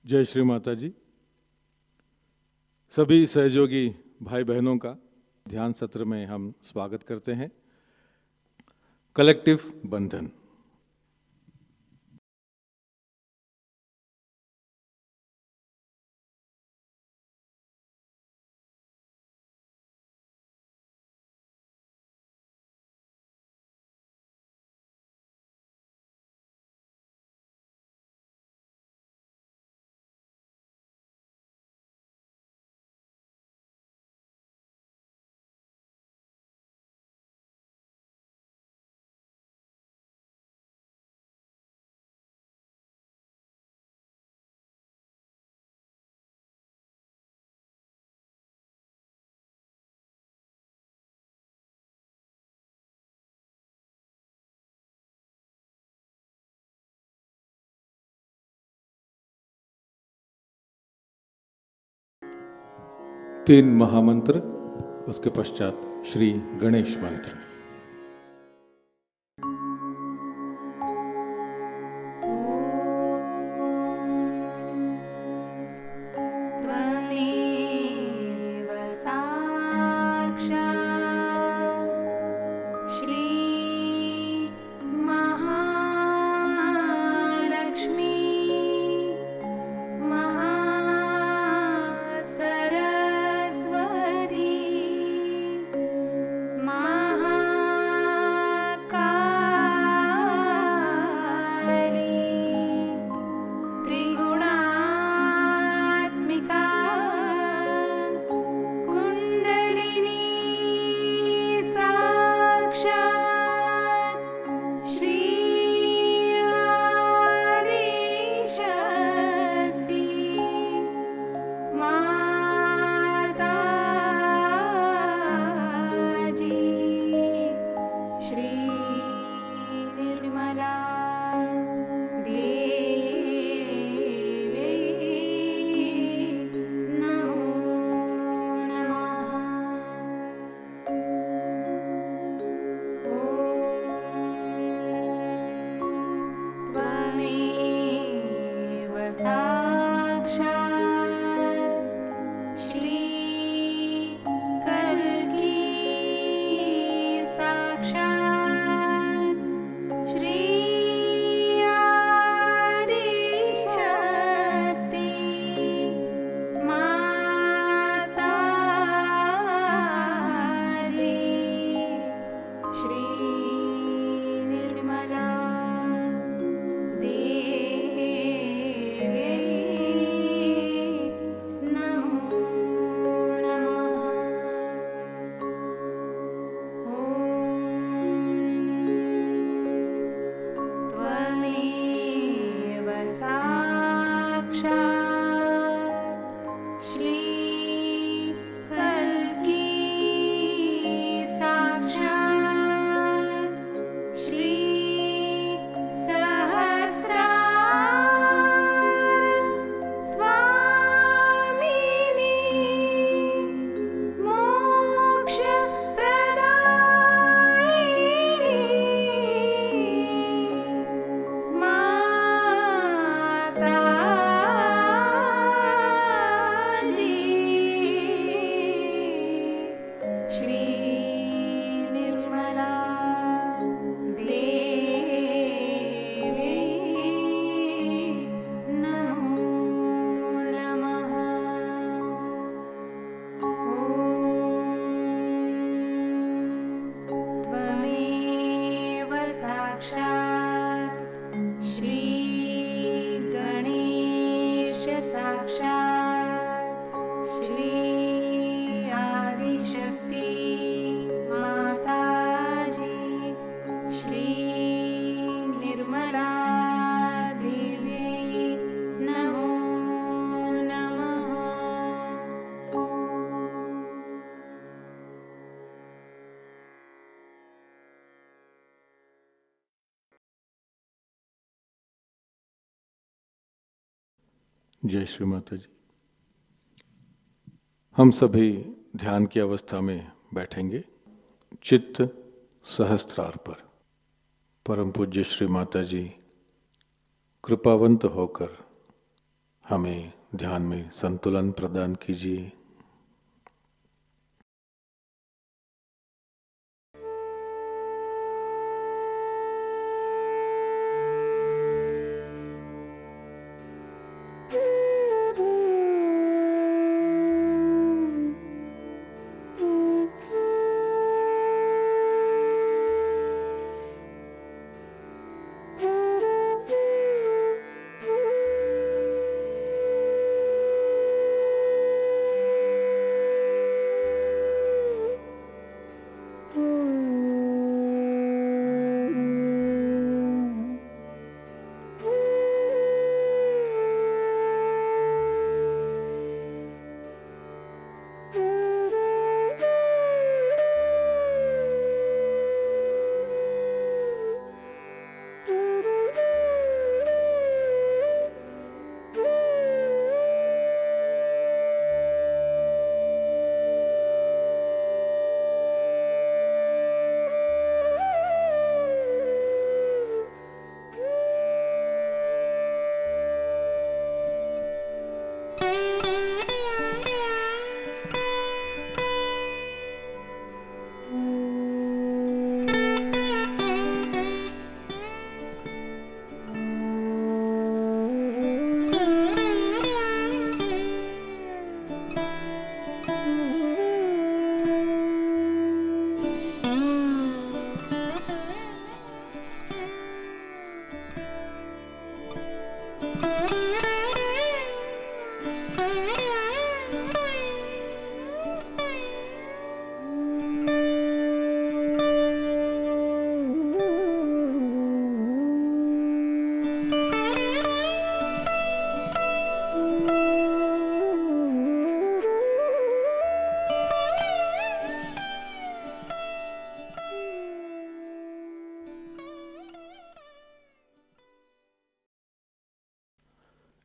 जय श्री माता जी। सभी सहयोगी भाई बहनों का ध्यान सत्र में हम स्वागत करते हैं। कलेक्टिव बंधन। तीन महामंत्र, उसके पश्चात श्री गणेश मंत्र। जय श्री माता जी। हम सभी ध्यान की अवस्था में बैठेंगे, चित्त सहस्त्रार पर। परम पूज्य श्री माता जी कृपावंत होकर हमें ध्यान में संतुलन प्रदान कीजिए।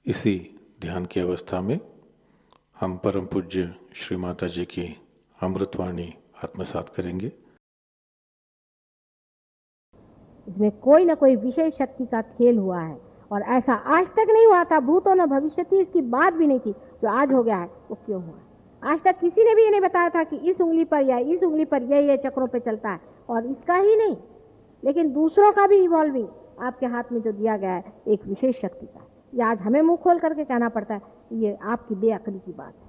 इसी ध्यान की अवस्था में हम परम पूज्य श्री माता जी की अमृतवाणी आत्मसात करेंगे। इसमें कोई ना कोई विशेष शक्ति का खेल हुआ है और ऐसा आज तक नहीं हुआ था, भूतो न भविष्यति, इसकी बात भी नहीं थी। जो आज हो गया है वो क्यों हुआ है? आज तक किसी ने भी ये नहीं बताया था कि इस उंगली पर या इस उंगली पर ये चक्रों पे चलता है, और इसका ही नहीं लेकिन दूसरों का भी इवॉल्विंग आपके हाथ में जो दिया गया है एक विशेष शक्ति का। ये आज हमें मुंह खोल करके कहना पड़ता है, ये आपकी बेअक्ली की बात है।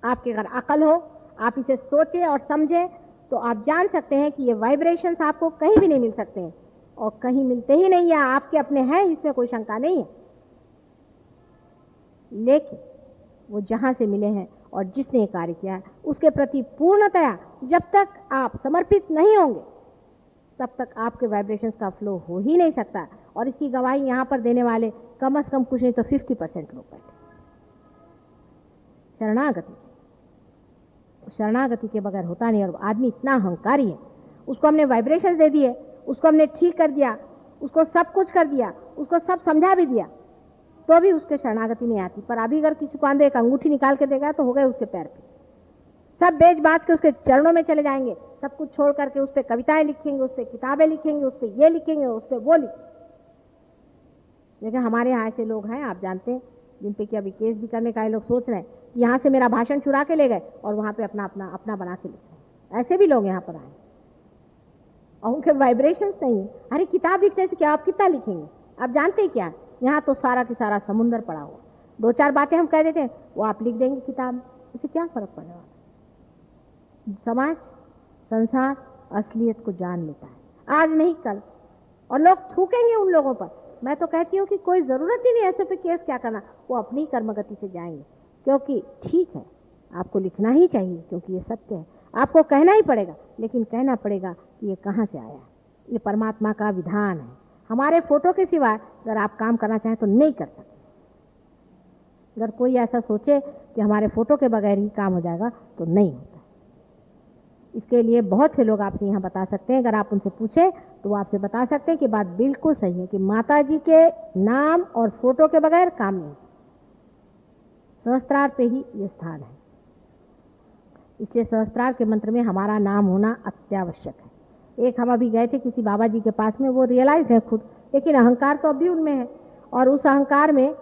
आपके अगर अकल हो, आप इसे सोचे और समझे, तो आप जान सकते हैं कि ये वाइब्रेशंस आपको कहीं भी नहीं मिल सकते हैं, और कहीं मिलते ही नहीं है, आपके अपने हैं, इसमें कोई शंका नहीं है। लेकिन वो जहां से मिले हैं और जिसने ये कार्य किया है उसके प्रति पूर्णतया जब तक आप समर्पित नहीं होंगे तब तक आपके वाइब्रेशंस का फ्लो हो ही नहीं सकता। और इसकी गवाही यहां पर देने वाले कम से कम कुछ नहीं तो 50% लोग बैठे। शरणागति के बगैर होता नहीं। और आदमी इतना अहंकारी है, उसको हमने वाइब्रेशंस दे दिए, उसको हमने ठीक कर दिया, उसको सब कुछ कर दिया, उसको सब समझा भी दिया, तो भी उसके शरणागति नहीं आती। पर अभी अगर किसी को एक अंगूठी निकाल के देगा तो हो गए उसके पैर पे। सब बेच बाच के उसके चरणों में चले जाएंगे, सब कुछ छोड़ करके उस पर कविताएं लिखेंगे, उस पर किताबें लिखेंगे, उस पर ये लिखेंगे, उस पर वो लिखेंगे। लेकिन हमारे यहाँ ऐसे लोग हैं, आप जानते हैं, जिन पे कि अभी केस भी करने का ये लोग सोच रहे हैं कि यहाँ से मेरा भाषण चुरा के ले गए और वहाँ पे अपना अपना अपना बना के लिख रहे हैं। ऐसे भी लोग यहाँ पर आए और उनके वाइब्रेशंस नहीं है। अरे किताब लिखने से क्या, आप कितना लिखेंगे? आप जानते हैं क्या, यहाँ तो सारा की सारा समुंदर पड़ा हुआ। दो चार बातें हम कह देते हैं, वो आप लिख देंगे किताब, इससे क्या फर्क पड़ने वाला? समाज, संसार असलियत को जान लेता है, आज नहीं कल, और लोग थूकेंगे उन लोगों पर। मैं तो कहती हूँ कि कोई ज़रूरत ही नहीं ऐसे पे केस क्या करना, वो अपनी कर्मगति से जाएंगे। क्योंकि ठीक है, आपको लिखना ही चाहिए क्योंकि ये सत्य है, आपको कहना ही पड़ेगा, लेकिन कहना पड़ेगा कि ये कहाँ से आया, ये परमात्मा का विधान है। हमारे फोटो के सिवाय अगर आप काम करना चाहें तो नहीं कर सकते। अगर कोई ऐसा सोचे कि हमारे फोटो के बगैर ही काम हो जाएगा तो नहीं होता। इसके लिए बहुत से लोग आपसे यहाँ बता सकते हैं, अगर आप उनसे पूछें तो वो आपसे बता सकते हैं कि बात बिल्कुल सही है कि माता जी के नाम और फोटो के बगैर काम नहीं। सहस्त्रार पे ही ये स्थान है, इसलिए सहस्त्रार के मंत्र में हमारा नाम होना अत्यावश्यक है। एक हम अभी गए थे किसी बाबा जी के पास में, वो रियलाइज है खुद, लेकिन अहंकार तो अब भी उनमें है। और उस अहंकार में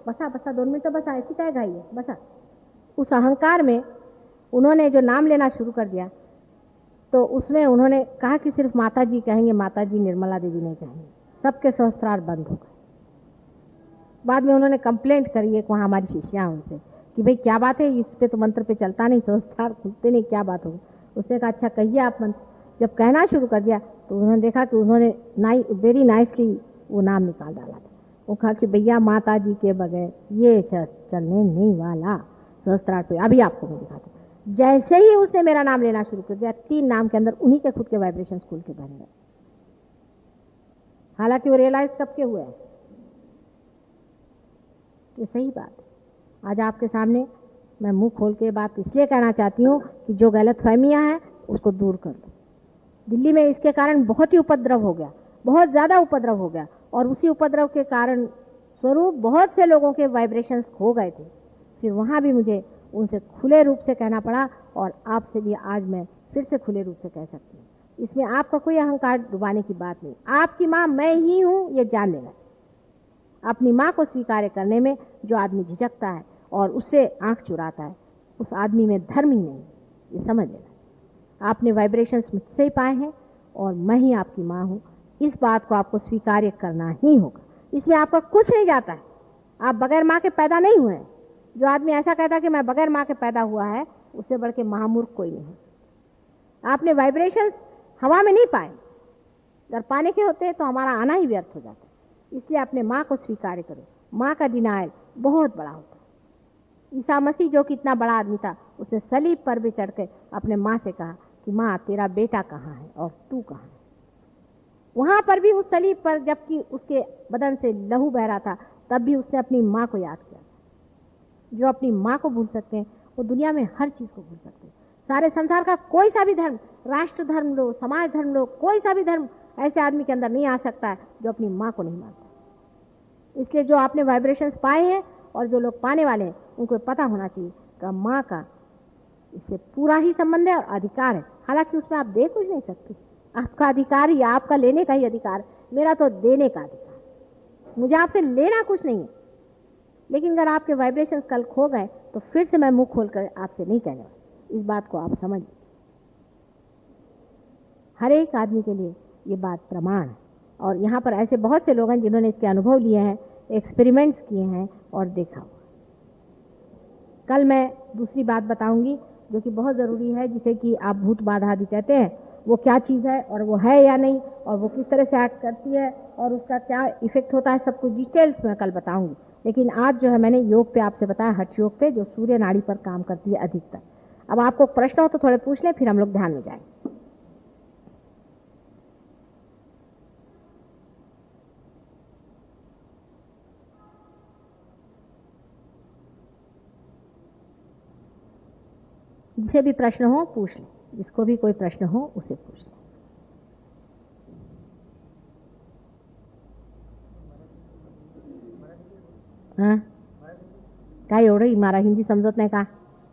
बसा 2 मिनट तो बसा, ऐसी क्या गाई है, बसा। उस अहंकार में उन्होंने जो नाम लेना शुरू कर दिया, तो उसमें उन्होंने कहा कि सिर्फ माता जी कहेंगे, माता जी निर्मला देवी नहीं कहेंगे। सबके सहस्त्रार बंद हो गए। बाद में उन्होंने कंप्लेंट करी एक वहाँ हमारी शिष्या उनसे कि भाई क्या बात है, इस पे तो मंत्र पे चलता नहीं, सहस्त्रार खुलते नहीं, क्या बात हो। उसने कहा अच्छा कहिए आप मंत्र। जब कहना शुरू कर दिया तो उन्होंने देखा कि उन्होंने वेरी नाइसली वो नाम निकाल डाला था। वो कहा कि भैया माता जी के बगैर ये शस्त्र चलने नहीं वाला, सहस्त्रार पे। अभी आपको मैं दिखाता हूँ। जैसे ही उसने मेरा नाम लेना शुरू कर दिया, 3 नाम के अंदर उन्हीं के खुद के वाइब्रेशन खुल के बन गए। हालांकि वो रियलाइज कब के हुए हैं, ये सही बात है। आज आपके सामने मैं मुंह खोल के बात इसलिए कहना चाहती हूँ कि जो गलत फहमियाँ हैं उसको दूर कर दो। दिल्ली में इसके कारण बहुत ही उपद्रव हो गया, बहुत ज़्यादा उपद्रव हो गया, और उसी उपद्रव के कारण स्वरूप बहुत से लोगों के वाइब्रेशंस खो गए थे। फिर वहाँ भी मुझे उनसे खुले रूप से कहना पड़ा, और आपसे भी आज मैं फिर से खुले रूप से कह सकती हूँ। इसमें आपका कोई अहंकार डुबाने की बात नहीं। आपकी माँ मैं ही हूँ, ये जान लेना। अपनी माँ को स्वीकार करने में जो आदमी झिझकता है और उससे आंख चुराता है, उस आदमी में धर्म ही नहीं, ये समझ लेना। आपने वाइब्रेशंस मुझसे ही पाए हैं और मैं ही आपकी माँ हूँ, इस बात को आपको स्वीकार करना ही होगा। इसमें आपका कुछ नहीं जाता है। आप बगैर माँ के पैदा नहीं हुए हैं। जो आदमी ऐसा कहता है कि मैं बगैर माँ के पैदा हुआ है, उससे बढ़ के महामूर्ख कोई नहीं है। आपने वाइब्रेशंस हवा में नहीं पाए, अगर पाने के होते तो हमारा आना ही व्यर्थ हो जाता। इसलिए अपने माँ को स्वीकार करो। माँ का डिनायल बहुत बड़ा होता है। ईसा मसीह जो कि इतना बड़ा आदमी था, उसने सलीब पर भी चढ़ के अपने माँ से कहा कि माँ तेरा बेटा कहाँ है और तू कहाँ है। वहां पर भी उस सलीब पर जबकि उसके बदन से लहू बह रहा था, तब भी उसने अपनी माँ को याद किया। जो अपनी माँ को भूल सकते हैं वो दुनिया में हर चीज को भूल सकते हैं। सारे संसार का कोई सा भी धर्म, राष्ट्र धर्म लो, समाज धर्म लो, कोई सा भी धर्म ऐसे आदमी के अंदर नहीं आ सकता है जो अपनी माँ को नहीं मानता। इसलिए जो आपने वाइब्रेशंस पाए हैं और जो लोग पाने वाले हैं, उनको पता होना चाहिए कि माँ का इससे पूरा ही संबंध है और अधिकार है। हालांकि उसमें आप दे कुछ नहीं सकते। आपका अधिकार ही, आपका लेने का ही अधिकार, मेरा तो देने का अधिकार। मुझे आपसे लेना कुछ नहीं है। लेकिन अगर आपके वाइब्रेशंस कल खो गए तो फिर से मैं मुंह खोलकर आपसे नहीं कहने वाली। इस बात को आप समझ। हर एक आदमी के लिए ये बात प्रमाण है। और यहाँ पर ऐसे बहुत से लोग हैं जिन्होंने इसके अनुभव लिए हैं, एक्सपेरिमेंट्स किए हैं और देखा। कल मैं दूसरी बात बताऊंगी जो कि बहुत ज़रूरी है, जिसे कि आप भूत बाधा आदि कहते हैं। वो क्या चीज़ है और वो है या नहीं, और वो किस तरह से एक्ट करती है और उसका क्या इफेक्ट होता है, सब कुछ डिटेल्स में कल बताऊंगी। लेकिन आज जो है मैंने योग पे आपसे बताया, हठ योग पे, जो सूर्य नाड़ी पर काम करती है अधिकतर। अब आपको प्रश्न हो तो थोड़े पूछ लें, फिर हम लोग ध्यान में जाएं। जिसे भी प्रश्न हो पूछ लें, जिसको भी कोई प्रश्न हो उसे पूछ लें। हां काय एवढं मला हिंदी समजत नाही का,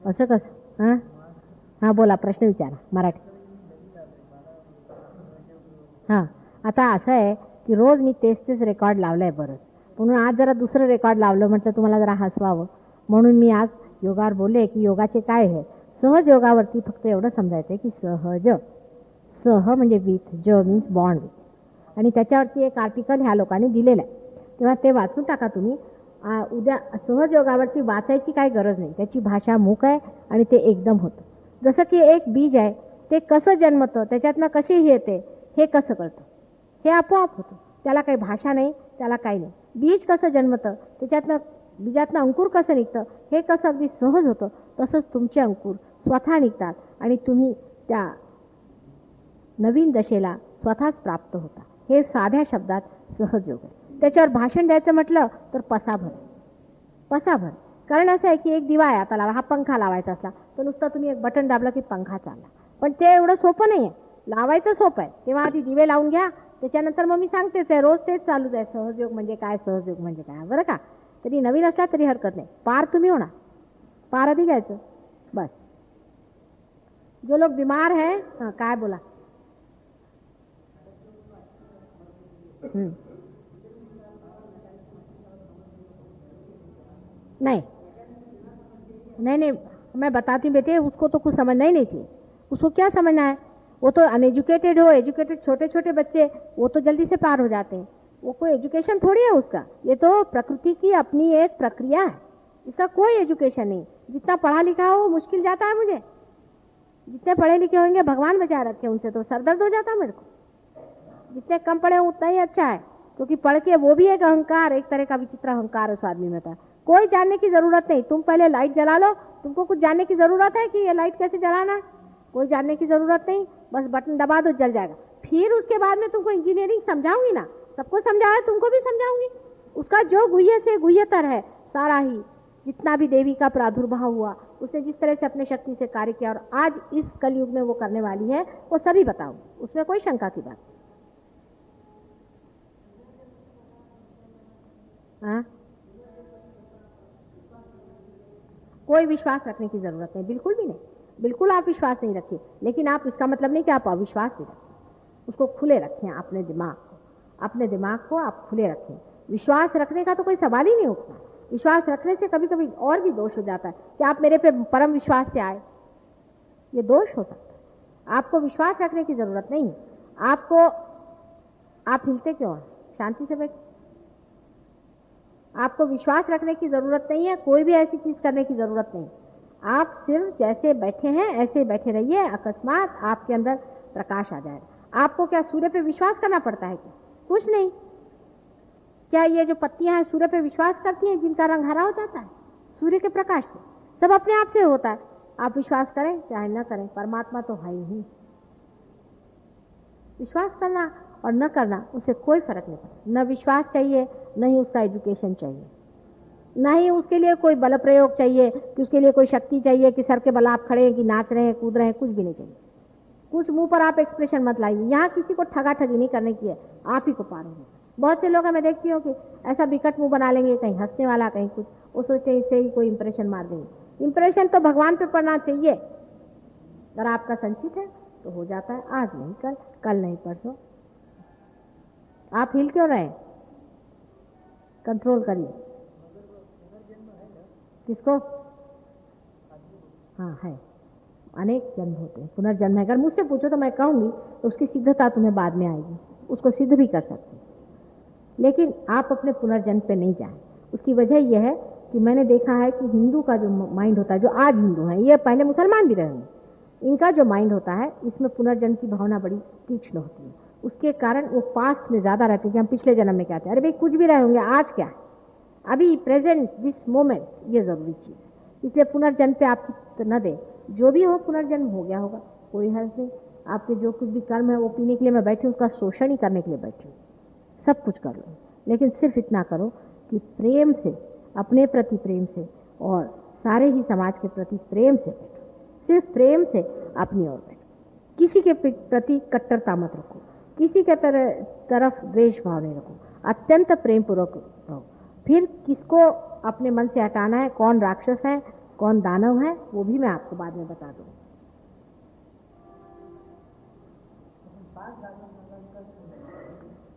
असं कसं? हां हां बोला, प्रश्न विचारा मराठी. हां आता असं आहे की रोज मी तेच रेकॉर्ड लावलंय बरंच, म्हणून आज जरा दुसरं रेकॉर्ड लावलं, म्हटलं तुम्हाला जरा हसवावं म्हणून मी आज योगावर बोलले की योगाचे काय आहे. सहज योगावरती फक्त एवढं समजायचं की सहज, सह म्हणजे विथ, ज मीन्स बॉन्ड विथ, आणि त्याच्यावरती एक आर्टिकल ह्या लोकांनी दिलेलं आहे, तेव्हा ते वाचून टाका तुम्ही. उद्या सहज योगावरती वाचायची काही गरज नाही, त्याची भाषा मूक आहे आणि ते एकदम होतं. जसं की एक बीज आहे, ते कसं जन्मतं, त्याच्यातनं कशी येते हे कसं कळतं, हे आपोआप होतं. त्याला काही भाषा नाही, त्याला काही नाही. बीज कसं जन्मतं, त्याच्यातनं बीजातनं अंकुर कसं निघतं हे कसं अगदी सहज होतं, तसंच तुमचे अंकुर स्वतः निघतात आणि तुम्ही त्या नवीन दशेला स्वतःच प्राप्त होता. हे साध्या शब्दात सहज योग आहे. त्याच्यावर भाषण द्यायचं म्हटलं तर पसाभर, पसाभर. कारण असं आहे की एक दिवा आहे, आता लावा, हा पंखा लावायचा असला तर नुसतं तुम्ही एक बटन दाबलं की पंखा चालला, पण ते एवढं सोपं नाही आहे. लावायचं सोपं आहे, तेव्हा आधी दिवे लावून घ्या, त्याच्यानंतर मग मी सांगतेच आहे, रोज तेच चालूच आहे, सहजयोग म्हणजे काय, सहजयोग म्हणजे काय, बरं का. तरी नवीन असला तरी हरकत नाही, पार तुम्ही होणार, पार आधी घ्यायचं बस. जो लोग बीमार है, हाँ काय बोला. नहीं नहीं नहीं, मैं बताती हूँ बेटे, उसको तो कुछ समझना ही नहीं चाहिए। उसको क्या समझना है? वो तो अनएजुकेटेड हो, एजुकेटेड छोटे छोटे बच्चे वो तो जल्दी से पार हो जाते हैं। वो कोई एजुकेशन थोड़ी है उसका, ये तो प्रकृति की अपनी एक प्रक्रिया है, इसका कोई एजुकेशन नहीं। जितना पढ़ा लिखा हो वो मुश्किल जाता है मुझे, जितने पढ़े लिखे होंगे भगवान बचा रखे, उनसे तो सरदर्द हो जाता है मेरे को। जितने कम पढ़े हो उतना ही अच्छा है, क्योंकि पढ़ के वो भी एक अहंकार, एक तरह का विचित्र अहंकार उस आदमी में था। कोई जानने की जरूरत नहीं, तुम पहले लाइट जला लो, तुमको कुछ जानने की जरूरत है कि ये लाइट कैसे जलाना है? कोई जानने की जरूरत नहीं, बस बटन दबा दो जल जाएगा। फिर उसके बाद में तुमको इंजीनियरिंग समझाऊंगी ना, सबको समझाया तुमको भी समझाऊंगी। उसका जो गुह्य से गुह्यतर है सारा ही, जितना भी देवी का प्रादुर्भाव हुआ, उसने जिस तरह से अपने शक्ति से कार्य किया और आज इस कलयुग में वो करने वाली है, वो सभी बताऊंगी, उसमें कोई शंका की बात। हाँ, कोई विश्वास रखने की जरूरत नहीं, बिल्कुल भी नहीं, बिल्कुल आप विश्वास नहीं रखिए। लेकिन आप, इसका मतलब नहीं कि आप अविश्वास नहीं रखें, उसको खुले रखें अपने दिमाग को, अपने दिमाग को आप खुले रखें। विश्वास रखने का तो कोई सवाल ही नहीं उठता। विश्वास रखने से कभी कभी और भी दोष हो जाता है कि आप मेरे पे परम विश्वास से आए, ये दोष हो सकता है। आपको विश्वास रखने की जरूरत नहीं। आपको, आप हिलते क्यों हैं? शांति से बैठ। आपको विश्वास रखने की जरूरत नहीं है, कोई भी ऐसी चीज करने की जरूरत नहीं। आप सिर्फ जैसे बैठे हैं ऐसे बैठे रहिए, अकस्मात आपके अंदर प्रकाश आ जाएगा। आपको क्या सूर्य पे विश्वास करना पड़ता है क्या? कुछ नहीं। क्या ये जो पत्तियां हैं सूर्य पे विश्वास करती हैं जिनका रंग हरा हो जाता है? सूर्य के प्रकाश से सब अपने आप से होता है। आप विश्वास करें चाहे न करें, परमात्मा तो है ही। विश्वास करना और न करना उससे कोई फर्क नहीं पड़ता। न विश्वास चाहिए, न ही उसका एजुकेशन चाहिए, न ही उसके लिए कोई बल प्रयोग चाहिए, कि उसके लिए कोई शक्ति चाहिए कि सर के बल आप खड़े हैं कि नाच रहे हैं कूद रहे हैं, कुछ भी नहीं चाहिए। कुछ मुंह पर आप एक्सप्रेशन मत लाइए, यहाँ किसी को ठगा ठगी नहीं करने की है, आप ही को पार होगा। बहुत से लोग मैं देखती हूँ कि ऐसा विकट मुंह बना लेंगे, कहीं हंसने वाला कहीं कुछ, वो सोचते हैं इससे ही कोई इंप्रेशन मार देंगे। इंप्रेशन तो भगवान पे पड़ना चाहिए। अगर आपका संचित है तो हो जाता है, आज नहीं कल, कल नहीं परसों। आप हिल क्यों रहे? कंट्रोल करिए। किसको? हाँ है, अनेक जन्म होते हैं, पुनर्जन्म है। अगर मुझसे पूछो तो मैं कहूंगी तो उसकी सिद्धता तुम्हें बाद में आएगी, उसको सिद्ध भी कर सकते हैं। लेकिन आप अपने पुनर्जन्म पे नहीं जाएं। उसकी वजह यह है कि मैंने देखा है कि हिंदू का जो माइंड होता है, जो आज हिंदू हैं, ये पहले मुसलमान भी रहे हैं, इनका जो माइंड होता है इसमें पुनर्जन्म की भावना बड़ी तीक्ष्ण होती है। उसके कारण वो पास्ट में ज्यादा रहते हैं कि हम पिछले जन्म में क्या थे। अरे भाई कुछ भी रहे होंगे, आज क्या है, अभी प्रेजेंट दिस मोमेंट, ये जरूरी चीज है। इसलिए पुनर्जन्म पे आप चित्त न दें। जो भी हो पुनर्जन्म हो गया होगा, कोई हर्ज नहीं। आपके जो कुछ भी कर्म है वो पीने के लिए मैं बैठी हूँ, उसका शोषण ही करने के लिए बैठी हूँ। सब कुछ कर लो, लेकिन सिर्फ इतना करो कि प्रेम से, अपने प्रति प्रेम से और सारे ही समाज के प्रति प्रेम से बैठो। सिर्फ प्रेम से अपनी ओर बैठो। किसी के प्रति कट्टरता मत रखो, किसी के तरफ द्वेष भाव नहीं रखो, अत्यंत प्रेम पूर्वक रहो। फिर किसको अपने मन से हटाना है, कौन राक्षस है कौन दानव है, वो भी मैं आपको बाद में बता दूंगी।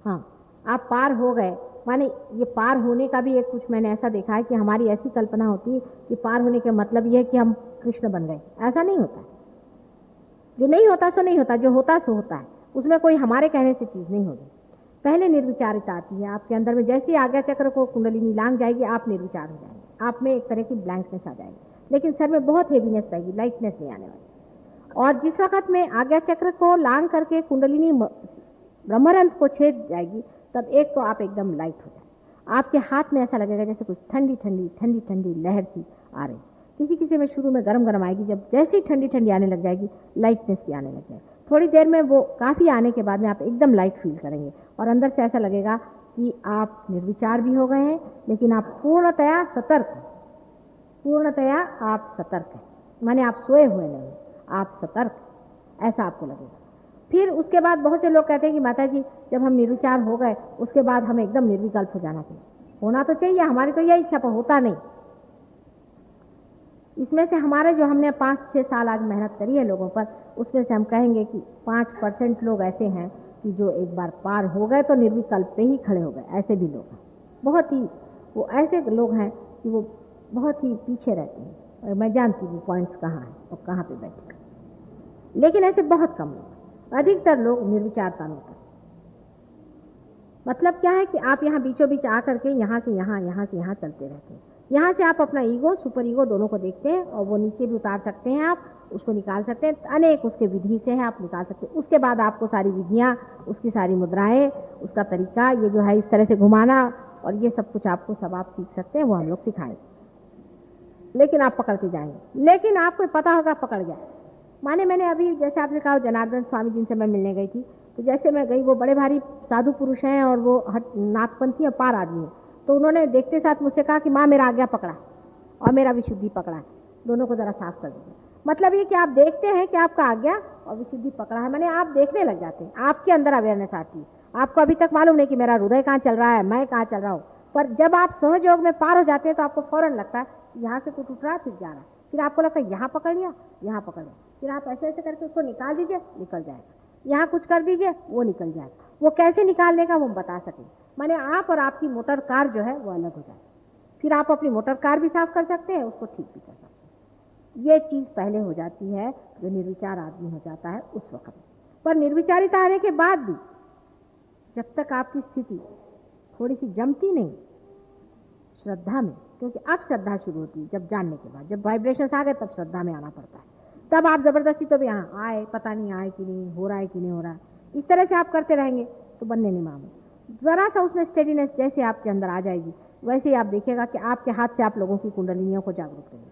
हाँ, आप पार हो गए, माने ये पार होने का भी एक कुछ मैंने ऐसा देखा है कि हमारी ऐसी कल्पना होती है कि पार होने का मतलब ये है कि हम कृष्ण बन गए। ऐसा नहीं होता। जो नहीं होता सो नहीं होता, जो होता सो होता है। उसमें कोई हमारे कहने से चीज नहीं होगी। पहले निर्विचारिता आती है आपके अंदर में। जैसे आज्ञा चक्र को कुंडलिनी लांग जाएगी, आप निर्विचार हो जाएंगे, आप में एक तरह की ब्लैंकनेस आ जाएगी, लेकिन सर में बहुत हेवीनेस रहेगी, लाइटनेस नहीं आने वाली। और जिस वक्त में आज्ञा चक्र को लांग करके कुंडलिनी ब्रह्मरंध्र को छेद जाएगी, तब एक तो आप एकदम लाइट हो जाए। आपके हाथ में ऐसा लगेगा जैसे कुछ ठंडी ठंडी ठंडी ठंडी लहर सी आ रही। किसी किसी में शुरू में गरम गरम आएगी, जब जैसे ही ठंडी ठंडी आने लग जाएगी, लाइटनेस भी आने लग जाएगी। थोड़ी देर में वो काफी आने के बाद में आप एकदम लाइट फील करेंगे और अंदर से ऐसा लगेगा कि आप निर्विचार भी हो गए हैं, लेकिन आप पूर्णतया सतर्क हैं। पूर्णतया आप सतर्क हैं, माने आप सोए हुए नहीं, आप सतर्क, ऐसा आपको लगेगा। फिर उसके बाद बहुत से लोग कहते हैं कि माता जी जब हम निर्विचार हो गए उसके बाद हमें एकदम निर्विकल्प हो जाना चाहिए। होना तो चाहिए, हमारी तो यही इच्छा, पर होता नहीं। इसमें से हमारे जो हमने 5-6 साल आज मेहनत करी है लोगों पर, उसमें से हम कहेंगे कि 5% लोग ऐसे हैं कि जो एक बार पार हो गए तो निर्विकल्प पे ही खड़े हो गए। ऐसे भी लोग हैं, बहुत ही वो ऐसे लोग हैं कि वो बहुत ही पीछे रहते हैं, और मैं जानती हूँ पॉइंट्स कहाँ हैं और कहाँ पे बैठे, लेकिन ऐसे बहुत कम लोग, अधिकतर लोग निर्विचारता में होते हैं। मतलब क्या है कि आप यहाँ बीचों बीच आकर के यहाँ से यहाँ चलते रहते हैं। यहाँ से आप अपना ईगो, सुपर ईगो दोनों को देखते हैं, और वो नीचे भी उतार सकते हैं, आप उसको निकाल सकते हैं, अनेक उसके विधि से है आप निकाल सकते हैं। उसके बाद आपको सारी विधियाँ, उसकी सारी मुद्राएं, उसका तरीका, ये जो है इस तरह से घुमाना, और ये सब कुछ आपको सब आप सीख सकते हैं, वो हम लोग सिखाएंगे। लेकिन आप पकड़ते जाएंगे, लेकिन आपको पता होगा पकड़ गया। माने मैंने अभी जैसे आपने कहा जनार्दन स्वामी जिनसे मैं मिलने गई थी, तो जैसे मैं गई, वो बड़े भारी साधु पुरुष हैं और वो नाथपंथी और पार आदमी है, तो उन्होंने देखते साथ मुझसे कहा कि माँ मेरा आज्ञा पकड़ा और मेरा विशुद्धि पकड़ा है, दोनों को जरा साफ कर दीजिए। मतलब ये कि आप देखते हैं कि आपका आज्ञा और विशुद्धि पकड़ा है, मैंने आप देखने लग जाते हैं, आपके अंदर अवेयरनेस आती है। आपको अभी तक मालूम नहीं कि मेरा हृदय कहाँ चल रहा है, मैं कहाँ चल रहा हूँ, पर जब आप सहयोग में पार हो जाते हैं तो आपको फौरन लगता है यहाँ से कुछ उठ रहा है, फिर जा रहा है, फिर आपको लगता है यहाँ पकड़ लिया, यहाँ पकड़ लिया, फिर आप ऐसे ऐसे करके उसको निकाल दीजिए, निकल जाएगा, यहाँ कुछ कर दीजिए, वो निकल जाएगा। वो कैसे निकालने का वो हम बता सकें, माने आप और आपकी मोटर कार जो है वो अलग हो जाए, फिर आप अपनी मोटर कार भी साफ कर सकते हैं, उसको ठीक भी कर सकते हैं। ये चीज़ पहले हो जाती है जो निर्विचार आदमी हो जाता है उस वक्त। पर निर्विचारिता आने के बाद भी जब तक आपकी स्थिति थोड़ी सी जमती नहीं श्रद्धा में, क्योंकि अब श्रद्धा शुरू होती है जब जानने के बाद, जब वाइब्रेशंस आ गए तब श्रद्धा में आना पड़ता है। तब आप जबरदस्ती तो भी यहाँ आए, पता नहीं आए कि नहीं, हो रहा है कि नहीं हो रहा है, इस तरह से आप करते रहेंगे तो बनने नहीं मामले। जरा सा उसमें स्टेडीनेस जैसे आपके अंदर आ जाएगी, वैसे ही आप देखिएगा कि आपके हाथ से आप लोगों की कुंडलिनियों को जागरूक करेंगे,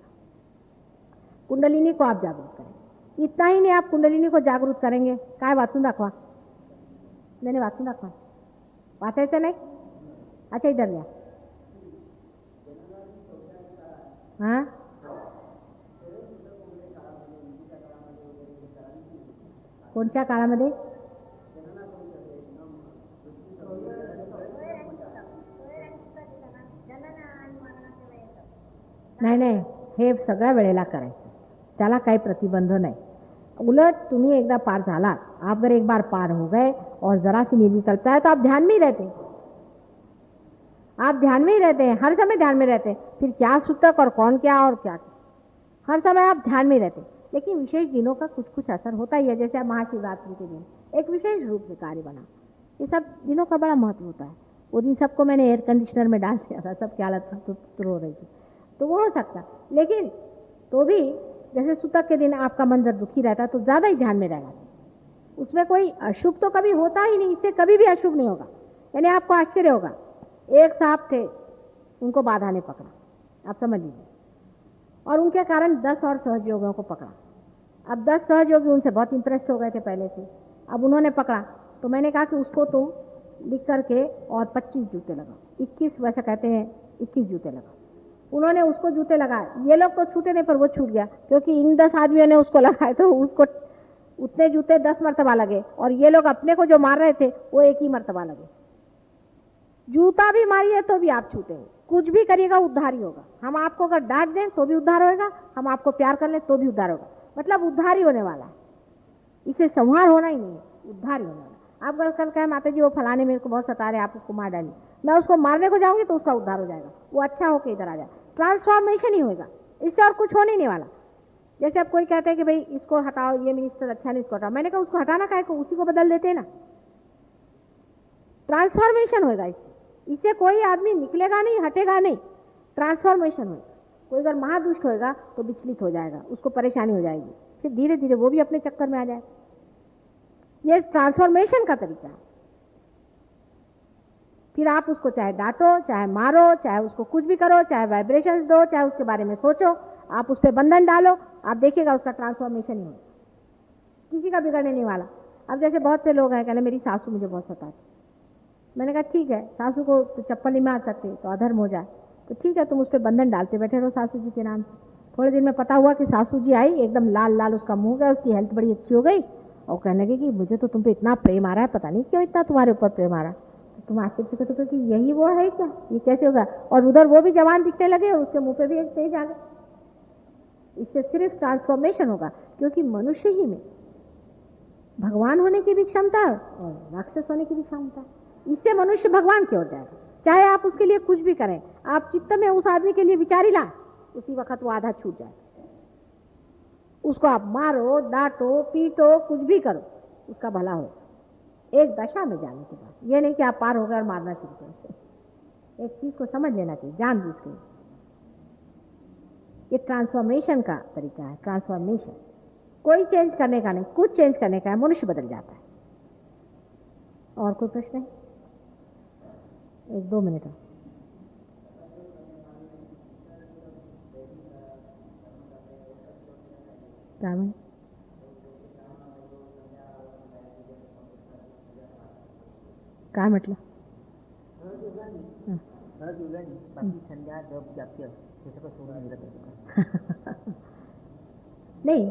कुंडलिनी को आप जागरूक करेंगे। इतना ही नहीं, आप कुंडलिनी को जागरूक करेंगे, काय वाचून दाखवा, मैंने वाचून दाखवा, वाचायचं नाही, अच्छा इधर लिया, हाँ कोणत्या काळामध्ये, नाही हे सगळ्या वेळेला करायचं, त्याला काही प्रतिबंध नाही। उलट तुम्ही एकदा पार झाला, आप अगर एक बार पार हो गए और जरा सी निर्विकल्पता है तो आप ध्यान में ही रहते हैं, आप ध्यान में ही रहते हैं, हर समय ध्यान में रहते हैं। फिर क्या सूतक और कौन क्या और क्या, हर समय आप ध्यान में रहते हैं। लेकिन विशेष दिनों का कुछ कुछ असर होता ही है, जैसे महाशिवरात्रि के दिन एक विशेष रूप से कार्य बना, ये सब दिनों का बड़ा महत्व होता है। वो दिन सबको मैंने एयर कंडीशनर में डाल दिया था, सबकी हालत रो रही थी, तो वो हो सकता। लेकिन तो भी जैसे सूतक के दिन आपका मन जब दुखी रहता है तो ज़्यादा ही ध्यान में रहेगा, उसमें कोई अशुभ तो कभी होता ही नहीं, इससे कभी भी अशुभ नहीं होगा। यानी आपको आश्चर्य होगा, एक साहब थे, उनको बाधा ने पकड़ा, आप समझ लीजिए, और उनके कारण 10 और सहयोगियों को पकड़ा। अब 10 सहयोगी उनसे बहुत इंप्रेस्ड हो गए थे पहले से, अब उन्होंने पकड़ा तो मैंने कहा कि उसको तुम लिख करके और 25 जूते लगाओ, 21 वैसे कहते हैं, 21 जूते लगाओ। उन्होंने उसको जूते लगाए, ये लोग तो छूटे नहीं पर वो छूट गया, क्योंकि इन 10 आदमियों ने उसको लगाए तो उसको उतने जूते 10 मरतबा लगे, और ये लोग अपने को जो मार रहे थे वो एक ही मरतबा लगे। जूता भी मारिए तो भी आप छूटेंगे, कुछ भी करिएगा उद्धार ही होगा। हम आपको अगर डांट दें तो भी उद्धार होगा, हम आपको प्यार कर लें तो भी उद्धार होगा, मतलब उद्धार ही होने वाला है, इसे संहार होना ही नहीं है, उद्धार ही होने वाला। आप अगर कल कहें माता जी वो फलाने मेरे को बहुत सता रहे, आप उसको मार डालिए, मैं उसको मारने को जाऊंगी तो उसका उद्धार हो जाएगा, वो अच्छा होकर इधर आ जाए, ट्रांसफॉर्मेशन ही होगा, इससे और कुछ होने नहीं वाला। जैसे अब कोई कहते हैं कि भाई इसको हटाओ, ये मिनिस्टर अच्छा नहीं, इसको हटाओ, मैंने कहा उसको हटाना काहे को, उसी को बदल देते ना, ट्रांसफॉर्मेशन होगा इससे कोई आदमी निकलेगा नहीं, हटेगा नहीं, ट्रांसफॉर्मेशन होगा। कोई अगर महादुष्ट होएगा तो विचलित हो जाएगा, उसको परेशानी हो जाएगी, फिर धीरे धीरे वो भी अपने चक्कर में आ जाए। ये ट्रांसफॉर्मेशन का तरीका है। फिर आप उसको चाहे डांटो, चाहे मारो, चाहे उसको कुछ भी करो, चाहे वाइब्रेशंस दो, चाहे उसके बारे में सोचो, आप उस पर बंधन डालो, आप देखिएगा उसका ट्रांसफॉर्मेशन ही हो, किसी का बिगड़ने नहीं वाला। अब जैसे बहुत से लोग हैं कहने मेरी सासू मुझे बहुत सताती, मैंने कहा ठीक है, सासू को तो चप्पल नहीं मार सकते तो अधर्म हो जाए, तो ठीक है तुम उस पर बंधन डालते बैठे रहो सासू जी के नाम से। थोड़े दिन में पता हुआ कि सासू जी आई, एकदम लाल लाल उसका मुंह गया, उसकी हेल्थ बड़ी अच्छी हो गई, और कहने लगी कि मुझे तो तुम पे इतना प्रेम आ रहा है, पता नहीं क्यों इतना तुम्हारे ऊपर प्रेम आ रहा है। तो तुम आश्चर्य करते हो कि यही वो है क्या, ये कैसे होगा, और उधर वो भी जवान दिखने लगे और उसके मुंह पे भी एक तेज आ गए। इससे सिर्फ ट्रांसफॉर्मेशन होगा, क्योंकि मनुष्य ही में भगवान होने की भी क्षमता और राक्षस होने की भी क्षमता, इससे मनुष्य भगवान की ओर जाएगा। चाहे आप उसके लिए कुछ भी करें, आप चित्त में उस आदमी के लिए विचार ही लाएं, उसी वक्त वो आधा छूट जाए। उसको आप मारो, डांटो, पीटो, कुछ भी करो, उसका भला हो एक दशा में जाने के बाद। ये नहीं कि आप पार हो गए और मारना शुरू करें। एक चीज को समझ लेना चाहिए जानबूझ के। ये ट्रांसफॉर्मेशन का तरीका है। ट्रांसफॉर्मेशन कोई चेंज करने का नहीं, कुछ चेंज करने का है, मनुष्य बदल जाता है। और कोई प्रश्न है? 1-2 मिनट है। काय म्हटलं? नहीं,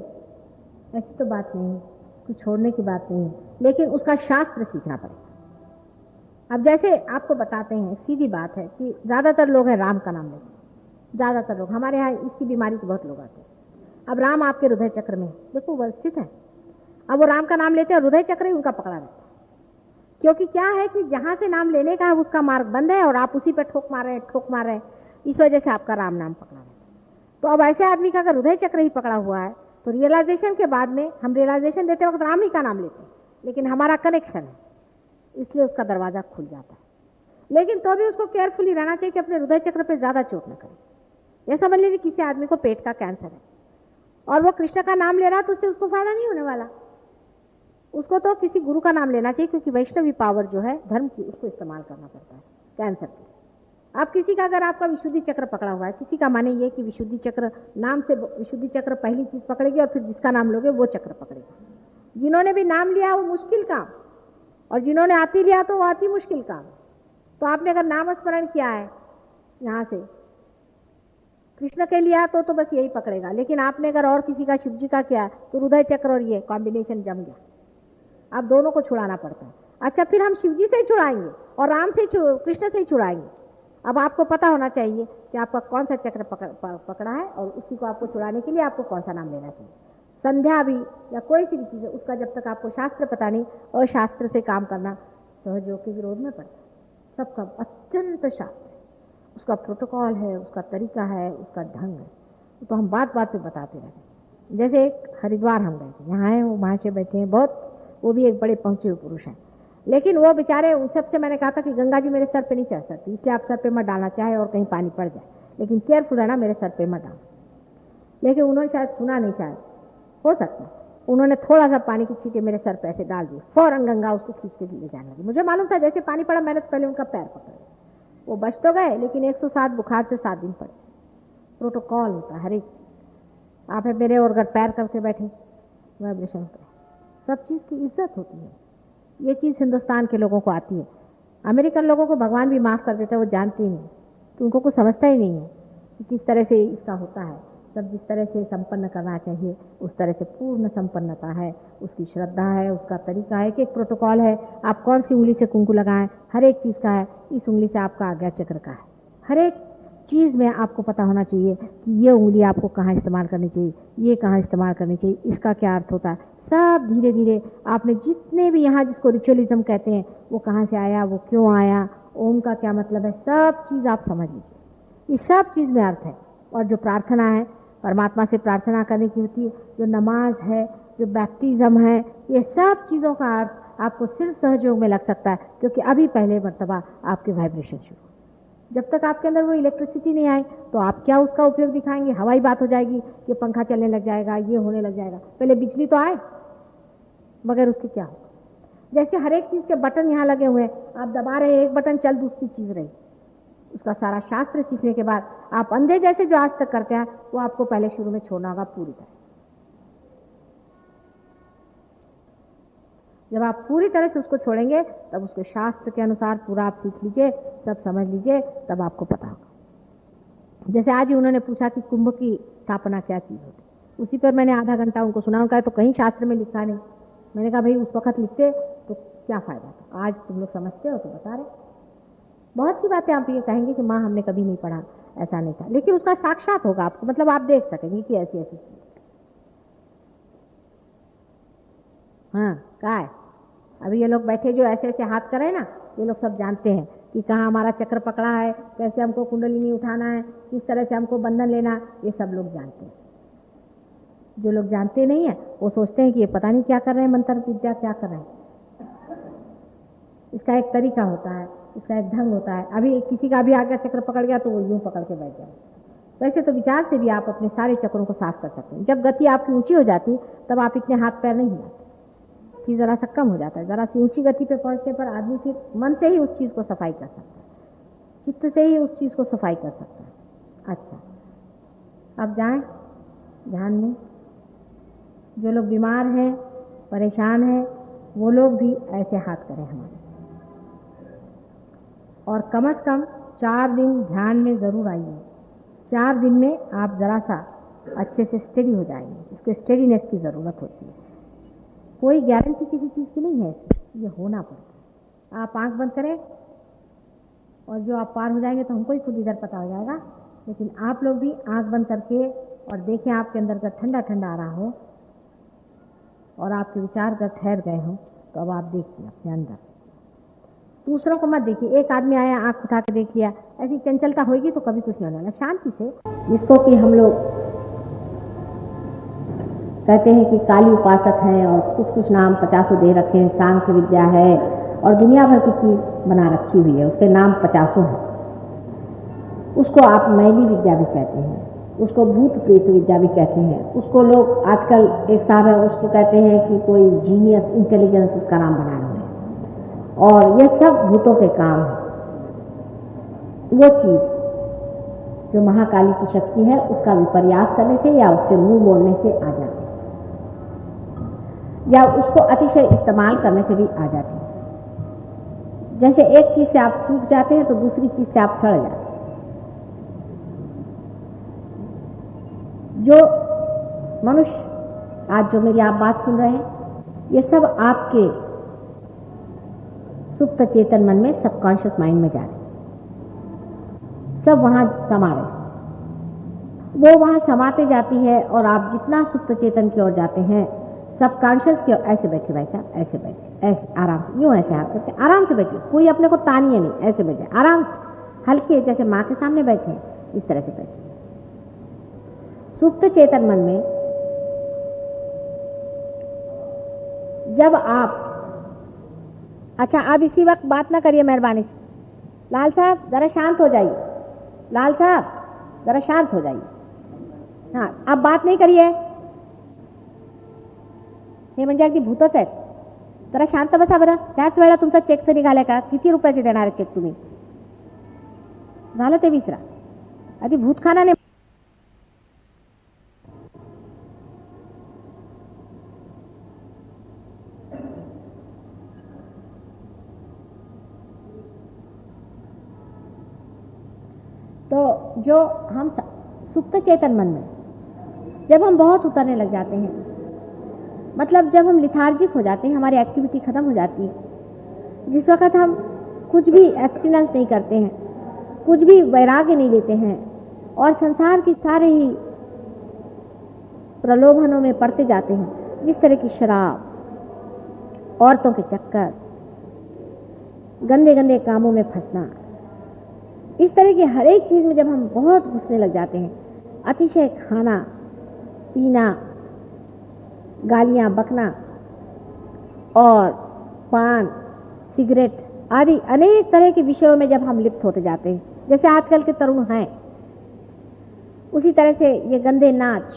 ऐसी तो बात नहीं, कुछ छोड़ने की बात नहीं, लेकिन उसका शास्त्र सीखना पड़ेगा। अब जैसे आपको बताते हैं, सीधी बात है कि ज्यादातर लोग हैं राम का नाम लेते हैं। ज्यादातर लोग हमारे यहाँ इसकी बीमारी के बहुत लोग आते हैं। अब राम आपके हृदय चक्र में देखो वो स्थित है। अब वो राम का नाम लेते हैं और हृदय चक्र ही उनका पकड़ा रहता है। क्योंकि क्या है कि जहां से नाम लेने का है उसका मार्ग बंद है और आप उसी पे ठोक मार रहे हैं, इस वजह से आपका राम नाम पकड़ा रहता है। तो अब ऐसे आदमी का अगर हृदय चक्र ही पकड़ा हुआ है तो रियलाइजेशन के बाद में हम रियलाइजेशन देते वक्त राम ही का नाम लेते हैं, लेकिन हमारा कनेक्शन है इसलिए उसका दरवाजा खुल जाता है। लेकिन तो भी उसको केयरफुली रहना चाहिए कि अपने हृदय चक्र पे ज्यादा चोट न करे। यह समझ लीजिए किसी आदमी को पेट का कैंसर है और वो कृष्ण का नाम ले रहा तो उससे उसको फायदा नहीं होने वाला। उसको तो किसी गुरु का नाम लेना चाहिए, क्योंकि वैष्णवी पावर जो है धर्म की उसको इस्तेमाल करना पड़ता है कैंसर के। आप किसी का अगर आपका विशुद्धि चक्र पकड़ा हुआ है, किसी का माने ये कि विशुद्धि चक्र नाम से विशुद्धि चक्र पहली चीज पकड़ेगी और फिर जिसका नाम लोगे वो चक्र पकड़ेगा। जिन्होंने भी नाम लिया वो मुश्किल काम, और जिन्होंने आती लिया तो वो आती मुश्किल काम। तो आपने अगर नाम स्मरण किया है यहाँ से कृष्ण के लिया तो बस यही पकड़ेगा। लेकिन आपने अगर और किसी का शिव जी का किया तो हृदय चक्र और ये कॉम्बिनेशन जम गया। आप दोनों को छुड़ाना पड़ता है। अच्छा, फिर हम शिव जी से ही छुड़ाएंगे और राम से कृष्ण से ही छुड़ाएंगे। अब आपको पता होना चाहिए कि आपका कौन सा चक्र पकड़ा है और उसी को आपको छुड़ाने के लिए आपको कौन सा नाम लेना चाहिए। संध्या भी या कोई सी भी चीज़ है उसका जब तक आपको शास्त्र पता नहीं और शास्त्र से काम करना सहयोग के विरोध में पड़ता है। सबका अत्यंत शास्त्र, उसका प्रोटोकॉल है, उसका तरीका है, उसका ढंग है। तो हम बात बात पे बताते रहते। जैसे एक हरिद्वार हम गए थे, यहाँ है वो वहाँ से बैठे हैं बहुत, वो भी एक बड़े पहुंचे हुए पुरुष हैं, लेकिन वो बेचारे उन सबसे मैंने कहा था कि गंगा जी मेरे सर पे नहीं चढ़ सकती, इसलिए आप सर पे मत डालना, चाहे और कहीं पानी पड़ जाए, लेकिन केयरफुल रहना, मेरे सर पे मत डालना। लेकिन उन्होंने शायद सुना नहीं, शायद हो सकता है उन्होंने थोड़ा सा पानी की छींटे मेरे सर पे ऐसे डाल दी, फौरन गंगा उसको खींच के ले जाने लगी। मुझे मालूम था जैसे पानी पड़ा मैंने तो पहले उनका पैर पकड़ा, वो बच तो गए, लेकिन 107 बुखार से 7 दिन पड़े। प्रोटोकॉल होता है हर एक चीज। आप मेरे और अगर पैर करके बैठे वाइब्रेशन होता है, सब चीज़ की इज्जत होती है। ये चीज़ हिंदुस्तान के लोगों को आती है। अमेरिकन लोगों को भगवान भी माफ़ कर देता है, वो जानते ही नहीं, तो उनको कुछ समझता ही नहीं है कि किस तरह से इसका होता है। सब जिस तरह से संपन्न करना चाहिए उस तरह से पूर्ण संपन्नता है, उसकी श्रद्धा है, उसका तरीका है, एक प्रोटोकॉल है। आप कौन सी उंगली से कुंकु लगाएं, हर एक चीज़ का है। इस उंगली से आपका आज्ञा चक्र का है। हर एक चीज़ में आपको पता होना चाहिए कि ये उंगली आपको कहाँ इस्तेमाल करनी चाहिए, ये कहाँ इस्तेमाल करनी चाहिए, इसका क्या अर्थ होता है। सब धीरे धीरे आपने जितने भी यहाँ जिसको रिचुअलिज्म कहते हैं वो कहाँ से आया, वो क्यों आया, ओम का क्या मतलब है, सब चीज़ आप समझ लीजिए। इस सब चीज़ में अर्थ है। और जो प्रार्थना है परमात्मा से प्रार्थना करने की होती है, जो नमाज है, जो बैप्टिज्म है, ये सब चीज़ों का अर्थ आपको सिर्फ सहयोग में लग सकता है, क्योंकि अभी पहले मर्तबा आपके वाइब्रेशन शुरू। जब तक आपके अंदर वो इलेक्ट्रिसिटी नहीं आए तो आप क्या उसका उपयोग दिखाएंगे। हवाई बात हो जाएगी, ये पंखा चलने लग जाएगा, ये होने लग जाएगा, पहले बिजली तो आए, मगर उसकी क्या होगा। जैसे हर एक चीज़ के बटन यहाँ लगे हुए हैं, आप दबा रहे हैं एक बटन, चल दूसरी चीज़ रही। उसका सारा शास्त्र सीखने के बाद आप अंधे जैसे जो आज तक करते हैं वो आपको पहले शुरू में छोड़ना होगा पूरी तरह। जब आप पूरी तरह से उसको छोड़ेंगे तब उसके शास्त्र के अनुसार पूरा आप सीख लीजिए, सब समझ लीजिए, तब आपको पता होगा। जैसे आज ही उन्होंने पूछा कि कुंभ की स्थापना क्या चीज़ होती, उसी पर मैंने आधा घंटा उनको सुना। उनका तो कहीं शास्त्र में लिखा नहीं। मैंने कहा भाई उस वक्त लिखते तो क्या फ़ायदा था, आज तुम लोग समझते हो तो बता रहे। बहुत सी बातें आप ये कहेंगे कि माँ हमने कभी नहीं पढ़ा, ऐसा नहीं था, लेकिन उसका साक्षात होगा आपको, मतलब आप देख सकेंगे कि ऐसी ऐसी चीज़। हाँ, क्या है, अभी ये लोग बैठे जो ऐसे ऐसे हाथ कर रहे हैं ना, ये लोग सब जानते हैं कि कहाँ हमारा चक्र पकड़ा है, कैसे हमको कुंडलिनी उठाना है, किस तरह से हमको बंधन लेना, ये सब लोग जानते हैं। जो लोग जानते नहीं है वो सोचते हैं कि ये पता नहीं क्या कर रहे हैं, मंत्र विद्या क्या कर रहे हैं। इसका एक तरीका होता है, इसका एक ढंग होता है। अभी किसी का भी आगे चक्र पकड़ गया तो वो यूं पकड़ के बैठ जाए। वैसे तो विचार से भी आप अपने सारे चक्रों को साफ कर सकते हैं। जब गति आपकी ऊंची हो जाती तब आप इतने हाथ पैर नहीं हिलाते, फिर जरा सा कम हो जाता है। जरा सी ऊंची गति पे पहुंचने पर आदमी फिर मन से ही उस चीज को सफाई कर सकता है, चित्त से ही उस चीज को सफाई कर सकता है। अच्छा, अब जाएं ध्यान में। जो लोग बीमार हैं, परेशान हैं, वो लोग भी ऐसे हाथ करें हमारे, और कम से कम 4 दिन ध्यान में जरूर आइए। 4 दिन में आप जरा सा अच्छे से स्टडी हो जाएंगे। इसको स्टडीनेस की ज़रूरत होती है। कोई गारंटी किसी चीज़ की नहीं है, ये होना पड़ता है। आप आंख बंद करें और जो आप पार हो जाएंगे तो हमको ही खुद इधर पता हो जाएगा। लेकिन आप लोग भी आंख बंद करके और देखें आपके अंदर का ठंडा ठंडा आ रहा हो और आपके विचार का ठहर गए हो, तो अब आप देखिए अपने अंदर, दूसरों को मत देखिए। एक आदमी आया, आंख उठा के देख लिया, ऐसी चंचलता होगी तो कभी कुछ नहीं होने वाला। शांति से, जिसको कि हम लोग कहते हैं कि काली उपासक हैं और कुछ कुछ नाम 50 दे रखे हैं, सांख्य विद्या है और दुनिया भर की चीज बना रखी हुई है, उसके नाम 50 हैं। उसको आप मैली विद्या भी कहते हैं, उसको भूत प्रेत विद्या भी कहते हैं। उसको लोग आजकल एक साहब है, उसको कहते हैं कि कोई जीनियस इंटेलिजेंस उसका नाम बनाए हुए हैं, और ये सब भूतों के काम है। वो चीज जो महाकाली की शक्ति है, उसका विपर्यास करने से या उससे मुंह मोड़ने से आ जाती है, या उसको अतिशय इस्तेमाल करने से भी आ जाती है। जैसे एक चीज से आप सूख जाते हैं तो दूसरी चीज से आप सड़ जाते हैं। जो मनुष्य आज जो मेरी आप बात सुन रहे हैं, ये सब आपके सुप्त चेतन मन में, सबकॉन्शियस माइंड में जा रहे हैं, सब वहां समा रहे हैं। वो वहां समाते जाती है और आप जितना सुप्त चेतन की ओर जाते हैं, सबकॉन्शियस की ओर, ऐसे बैठे भाई साहब, ऐसे बैठे, ऐसे आराम से, यूं ऐसे हाथ करके आराम से बैठिए, कोई अपने को तानिए नहीं, ऐसे बैठे आराम से, हल्के जैसे माँ के सामने बैठे हैं, इस तरह से बैठे। सुप्त चेतन मन में जब आप, अच्छा आप इसी वक्त बात ना करिए मेहरबानी से, लाल साहब जरा शांत हो जाइए, लाल साहब जरा शांत हो जाइए, हाँ आप बात नहीं करिए। हे म्हणजे अगदी भूतच आहेत, जरा शांत बसा बरं। त्याच वेळेला तुमचा चेक तर निघालाय का? किती रुपयाचे देणार चेक तुम्ही? झालं ते विसरा, आधी भूतखाना ने तो जो हम सुप्त चेतन मन में जब हम बहुत उतरने लग जाते हैं, मतलब जब हम लिथार्जिक हो जाते हैं, हमारी एक्टिविटी खत्म हो जाती है, जिस वक्त हम कुछ भी एब्स्टिनेंस नहीं करते हैं, कुछ भी वैराग्य नहीं लेते हैं और संसार की सारे ही प्रलोभनों में पड़ते जाते हैं, जिस तरह की शराब, औरतों के चक्कर, गंदे गंदे कामों में फंसना, इस तरह की हर एक चीज में जब हम बहुत घुसने लग जाते हैं, अतिशय खाना पीना, गालियां बकना और पान, सिगरेट आदि अनेक तरह के विषयों में जब हम लिप्त होते जाते हैं, जैसे आजकल के तरुण हैं, उसी तरह से ये गंदे नाच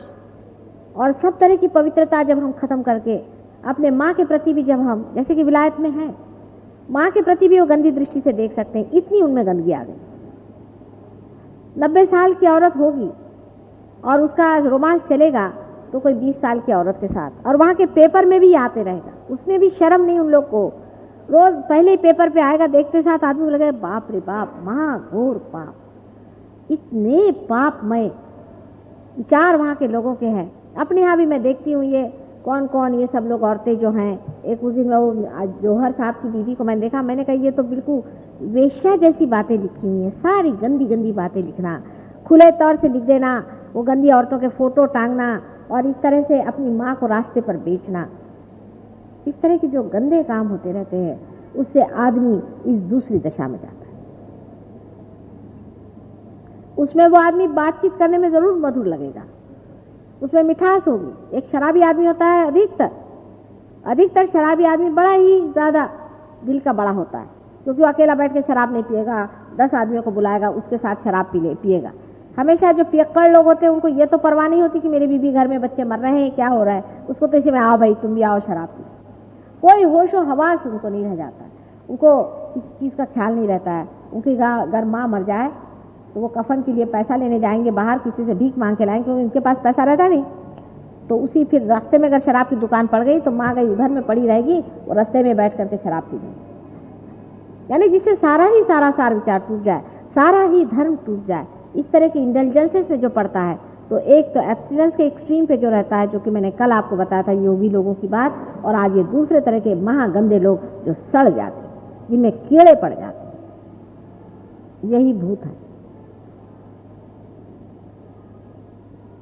और सब तरह की पवित्रता जब हम खत्म करके अपने माँ के प्रति भी, जब हम जैसे कि विलायत में हैं, माँ के प्रति भी वो गंदी दृष्टि से देख सकते हैं, इतनी उनमें गंदगी आ गई। 90 साल की औरत होगी और उसका रोमांस चलेगा तो कोई 20 साल की औरत के साथ, और वहां के पेपर में भी आते रहेगा, उसमें भी शर्म नहीं उन लोग को। रोज पहले ही पेपर पे आएगा, देखते साथ आदमी को लगेगा बाप रे बाप, महाघोर पाप, इतने पापमय विचार वहां के लोगों के हैं। अपने यहाँ भी मैं देखती हूँ ये कौन कौन ये सब लोग, औरतें जो हैं, एक उस दिन वो जौहर साहब की बीवी को मैंने देखा, मैंने कहा ये तो बिल्कुल वेश्या जैसी बातें लिखी हुई हैं, सारी गंदी गंदी बातें लिखना, खुले तौर से लिख देना, वो गंदी औरतों के फोटो टांगना और इस तरह से अपनी माँ को रास्ते पर बेचना, इस तरह के जो गंदे काम होते रहते हैं, उससे आदमी इस दूसरी दशा में जाता है। उसमें वो आदमी बातचीत करने में जरूर मधुर लगेगा, उसमें मिठास होगी। एक शराबी आदमी होता है, अधिकतर शराबी आदमी बड़ा ही ज्यादा दिल का बड़ा होता है, क्योंकि वो अकेला बैठ के शराब नहीं पिएगा, 10 आदमियों को बुलाएगा, उसके साथ शराब पिएगा। हमेशा जो पियक्कड़ लोग होते हैं उनको ये तो परवाह नहीं होती कि मेरे बीबी घर में बच्चे मर रहे हैं, क्या हो रहा है, उसको तो इसी में आओ भाई तुम भी आओ शराब पी। कोई होशो हवास उनको नहीं रह जाता है, उनको किसी चीज़ का ख्याल नहीं रहता है। उनकी अगर माँ मर जाए तो वो कफन के लिए पैसा लेने जाएंगे बाहर, किसी से भीख मांग के लाएंगे, क्योंकि उनके पास पैसा रहता नहीं। तो उसी फिर रास्ते में अगर शराब की दुकान पड़ गई तो माँ गई उधर में पड़ी रहेगी, वो रास्ते में बैठ करके शराब पी लेंगे। यानी जिससे सारा सार विचार टूट जाए, सारा ही धर्म टूट जाए। इस तरह की इंटेलिजेंसेस में जो पड़ता है, तो एक तो एब्सटिनेंस के एक्सट्रीम पे जो रहता है, जो कि मैंने कल आपको बताया था योगी लोगों की बात, और आज ये दूसरे तरह के महागंदे लोग जो सड़ जाते हैं, जिनमें कीड़े पड़ जाते हैं, यही भूत है।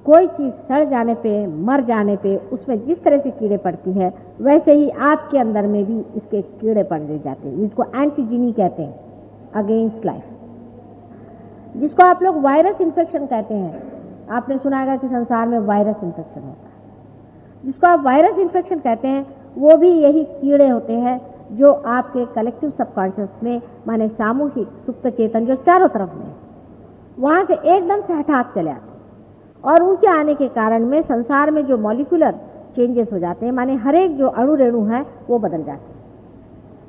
कोई चीज सड़ जाने पे, मर जाने पे, उसमें जिस तरह से कीड़े पड़ती है, वैसे ही आपके अंदर में भी इसके कीड़े पड़ जाते हैं, जिसको एंटीजीनी कहते हैं, अगेंस्ट लाइफ, जिसको आप लोग वायरस इन्फेक्शन कहते हैं। आपने सुना होगा कि संसार में वायरस इन्फेक्शन होता है। जिसको आप वायरस इन्फेक्शन कहते हैं, वो भी यही कीड़े होते हैं जो आपके कलेक्टिव सबकॉन्शियस में, माने सामूहिक सुप्त चेतन जो चारों तरफ में, वहां से एकदम से हठात चले आते हैं, और उनके आने के कारण में संसार में जो मॉलिक्यूलर चेंजेस हो जाते हैं, माने हर एक जो अणु रेणु है वो बदल जाते हैं।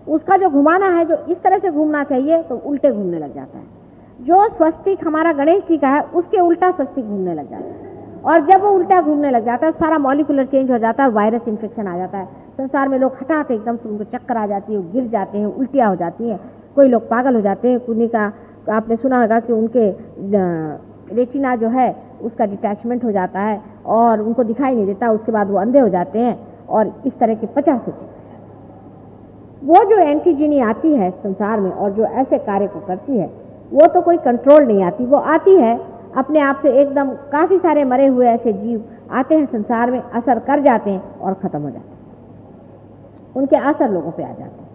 उसका जो घुमाना है, जो इस तरह से घूमना चाहिए, तो उल्टे घूमने लग जाता है। जो स्वस्तिक हमारा गणेश जी का है, उसके उल्टा स्वस्तिक घूमने लग जाता है, और जब वो उल्टा घूमने लग जाता है, सारा मॉलिक्यूलर चेंज हो जाता है, वायरस इन्फेक्शन आ जाता है। संसार में लोग हठात एकदम से उनको चक्कर आ जाती है, गिर जाते हैं, उल्टियाँ हो जाती हैं, कोई लोग पागल हो जाते हैं। कुनी का आपने सुना होगा कि उनके रेटिना जो है उसका डिटैचमेंट हो जाता है और उनको दिखाई नहीं देता, उसके बाद वो अंधे हो जाते हैं, और इस तरह के 50 हो चीज़। वो जो एंटीजीनी आती है संसार में और जो ऐसे कार्य को करती है, वो तो कोई कंट्रोल नहीं आती, वो आती है अपने आप से एकदम। काफ़ी सारे मरे हुए ऐसे जीव आते हैं संसार में, असर कर जाते हैं और ख़त्म हो जाते हैं, उनके असर लोगों पे आ जाते हैं।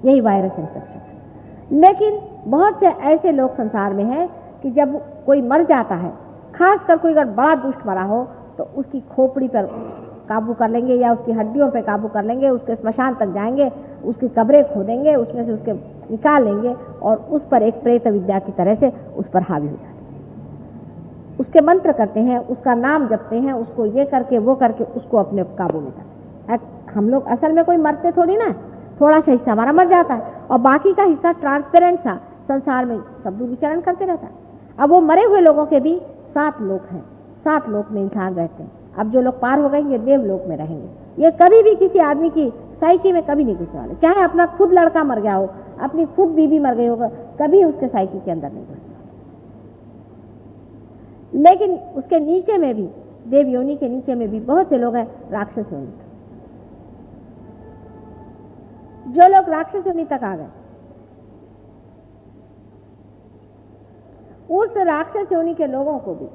यही वायरस इन्फेक्शन। लेकिन बहुत से ऐसे लोग संसार में हैं कि जब कोई मर जाता है, खासकर कोई अगर बड़ा दुष्ट मरा हो, तो उसकी खोपड़ी पर काबू कर लेंगे या उसकी हड्डियों पे काबू कर लेंगे, उसके स्मशान तक जाएंगे, उसकी कब्रें खोदेंगे, उसमें से उसके निकाल लेंगे और उस पर एक प्रेत विद्या की तरह से उस पर हावी हो जाते हैं। उसके मंत्र करते हैं, उसका नाम जपते हैं, उसको ये करके वो करके उसको अपने काबू में करते हैं। हम लोग असल में कोई मरते थोड़ी ना, थोड़ा सा हिस्सा हमारा मर जाता है और बाकी का हिस्सा ट्रांसपेरेंट सा संसार में सब लोग विचरण करते रहता है। अब वो मरे हुए लोगों के भी 7 लोक हैं, 7 लोक में इंसान रहते हैं। अब जो लोग पार हो गए ये देवलोक में रहेंगे। ये कभी भी किसी आदमी की साइकी में कभी नहीं घुसने वाले, चाहे अपना खुद लड़का मर गया हो, अपनी खुद बीवी मर गई होगा, कभी उसके साइकी के अंदर नहीं घुसने वाले। लेकिन उसके नीचे में भी, देव योनि के नीचे में भी बहुत से लोग हैं राक्षस योनि तक। जो लोग राक्षस योनि तक आ गए, उस राक्षस योनि के लोगों को भी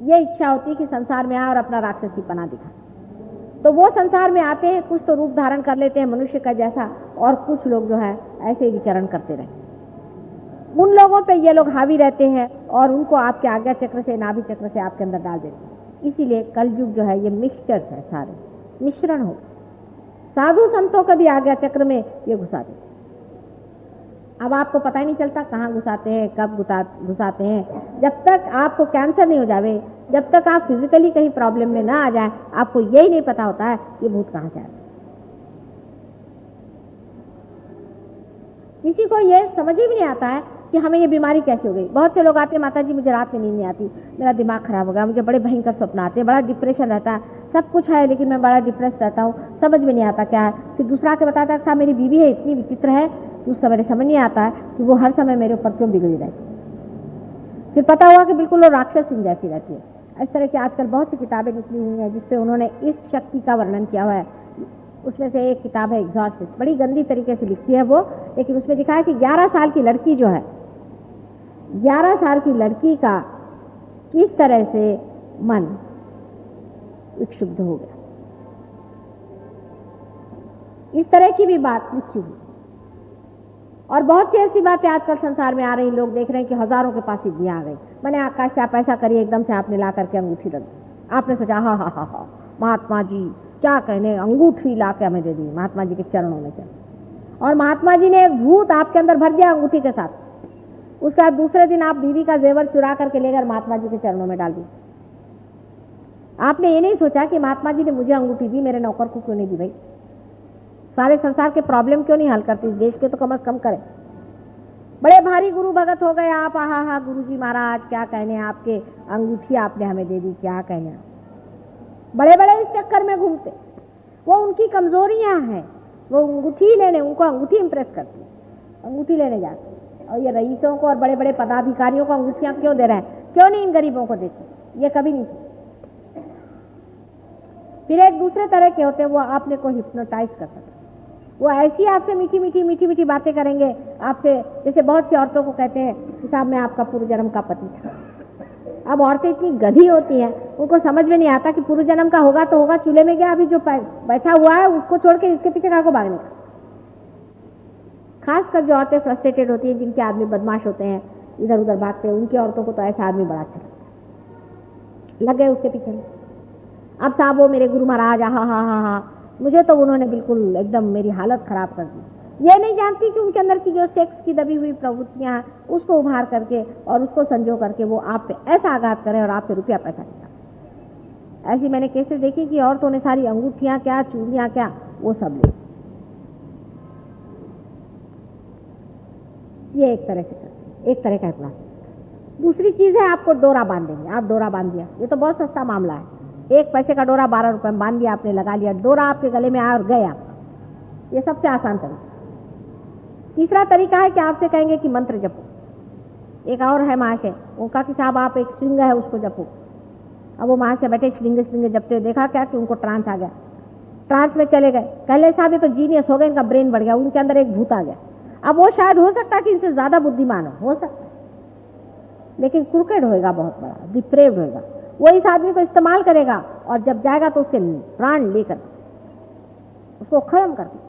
ये इच्छा होती है कि संसार में आए और अपना राक्षसी पना दिखाए। तो वो संसार में आते हैं, कुछ तो रूप धारण कर लेते हैं मनुष्य का जैसा, और कुछ लोग जो है ऐसे ही विचरण करते रहे। उन लोगों पे ये लोग हावी रहते हैं और उनको आपके आज्ञा चक्र से, नाभि चक्र से आपके अंदर डाल देते हैं। इसीलिए कलयुग जो है ये मिक्सचर्स है, सारे मिश्रण हो। साधु संतों का भी आज्ञा चक्र में ये घुसा देते। अब आपको पता ही नहीं चलता कहाँ घुसाते हैं, कब घुसाते हैं। जब तक आपको कैंसर नहीं हो जावे, जब तक आप फिजिकली कहीं प्रॉब्लम में ना आ जाए, आपको यही नहीं पता होता है ये भूत कहाँ से आए। किसी को ये समझ ही भी नहीं आता है कि हमें ये बीमारी कैसे हो गई। बहुत से लोग आते हैं, माता जी मुझे रात में नींद नहीं आती, मेरा दिमाग खराब हो गया, मुझे बड़े भयंकर सपने आते हैं, बड़ा डिप्रेशन रहता है, सब कुछ है लेकिन मैं बड़ा डिप्रेस रहता हूँ, समझ में नहीं आता क्या है। फिर दूसरा के बताता था मेरी बीवी है इतनी विचित्र है कि उसका मेरे समझ नहीं आता है कि वो हर समय मेरे ऊपर क्यों बिगड़ी रहती है। फिर पता हुआ कि बिल्कुल वो राक्षस सिंह जैसी रहती है। इस तरह की आजकल बहुत सी किताबें निकली हुई हैं जिसपे उन्होंने इस शक्ति का वर्णन किया हुआ है। उसमें से एक किताब है एग्जॉर्सिस्ट, बड़ी गंदी तरीके से लिखी है वो, लेकिन उसमें दिखा है कि 11 साल की लड़की जो है, 11 साल की लड़की का किस तरह से मन विक्षुब्ध हो गया। इस तरह की भी बात लिखी हुई। और बहुत सी ऐसी बातें आजकल संसार में आ रही, लोग देख रहे हैं कि हजारों के पास सिद्धियां आ गई। मैंने आकाश से आप ऐसा करिए, एकदम से आपने ला करके अंगूठी रख दी। आपने सोचा हा हा हा हा महात्मा जी क्या कहने, अंगूठी ला के हमें दे दी, महात्मा जी के चरणों में चल। और महात्मा जी ने एक भूत आपके अंदर भर दिया अंगूठी के साथ। उसके बाद दूसरे दिन आप बीवी का जेवर चुरा करके लेकर महात्मा जी के चरणों में डाल दी। आपने ये नहीं सोचा कि महात्मा जी ने मुझे अंगूठी दी, मेरे नौकर को क्यों नहीं दी? भाई सारे संसार के प्रॉब्लम क्यों नहीं हल करती, इस देश के तो कम से कम करें। बड़े भारी गुरु भगत हो गए आप, हा हा गुरु जी महाराज क्या कहने, आपके अंगूठी आपने हमें दे दी, क्या कहने। बड़े बड़े इस चक्कर में घूमते, वो उनकी कमजोरियां हैं, वो अंगूठी लेने, उनको अंगूठी इंप्रेस करती है, अंगूठी लेने जाते। और ये रईसों को और बड़े बड़े पदाधिकारियों को अंगूठियां क्यों दे रहे हैं, क्यों नहीं इन गरीबों को देते? ये कभी नहीं। फिर एक दूसरे तरह के होते हैं, वो आपने को हिप्नोटाइज कर सकते, वो ऐसी आपसे मीठी मीठी बातें करेंगे आपसे, जैसे बहुत सी औरतों को कहते हैं कि साहब मैं आपका पूर्व जन्म का पति था। अब औरतें इतनी गधी होती हैं, उनको समझ में नहीं आता कि पूर्व जन्म का होगा तो होगा, चूल्हे में गया, अभी जो बैठा हुआ है उसको छोड़ के इसके पीछे कहाँ को भागने का। खासकर जो औरतें फ्रस्ट्रेटेड होती हैं, जिनके आदमी बदमाश होते हैं, इधर उधर भागते हैं, उनकी औरतों को तो ऐसा आदमी बड़ा अच्छा लगता है, लग गए उसके पीछे। अब साहब वो मेरे गुरु महाराज हा हा हा हा, मुझे तो उन्होंने बिल्कुल एकदम मेरी हालत खराब कर दी। ये नहीं जानती कि उनके अंदर की जो सेक्स की दबी हुई प्रवृत्तियां हैं, उसको उभार करके और उसको संजो करके वो आप पे ऐसा आघात करें और आपसे रुपया पैसा निकाले। ऐसी मैंने केसेस देखी कि औरतों ने सारी अंगूठियां क्या, चूड़ियां क्या, वो सब ले। ये एक तरह से करते, एक तरह का क्लास। दूसरी चीज है आपको डोरा बांध देंगे। आप डोरा बांध दिया, ये तो बहुत सस्ता मामला है, 1 पैसे का डोरा 12 रुपए में बांध दिया आपने, लगा लिया, डोरा आपके गले में आया और गए आप। ये सबसे आसान तरीका। तीसरा तरीका है कि आपसे कहेंगे कि मंत्र जपो। एक और है महाशय, उनका कि साहब आप एक श्रृंग है उसको जपो। अब वो महाशय बैठे श्रृंग जपते हुए, देखा क्या कि उनको ट्रांस आ गया, ट्रांस में चले गए। कहले साहब ये तो जीनियस हो गए, इनका ब्रेन बढ़ गया, उनके अंदर एक भूत आ गया। अब वो शायद हो सकता है कि इनसे ज्यादा बुद्धिमान हो सकता है, लेकिन क्रिकेट होएगा, बहुत बड़ा डिप्रेव्ड होएगा। वो इस आदमी को इस्तेमाल करेगा और जब जाएगा तो उसके प्राण लेकर उसको खत्म कर दिया।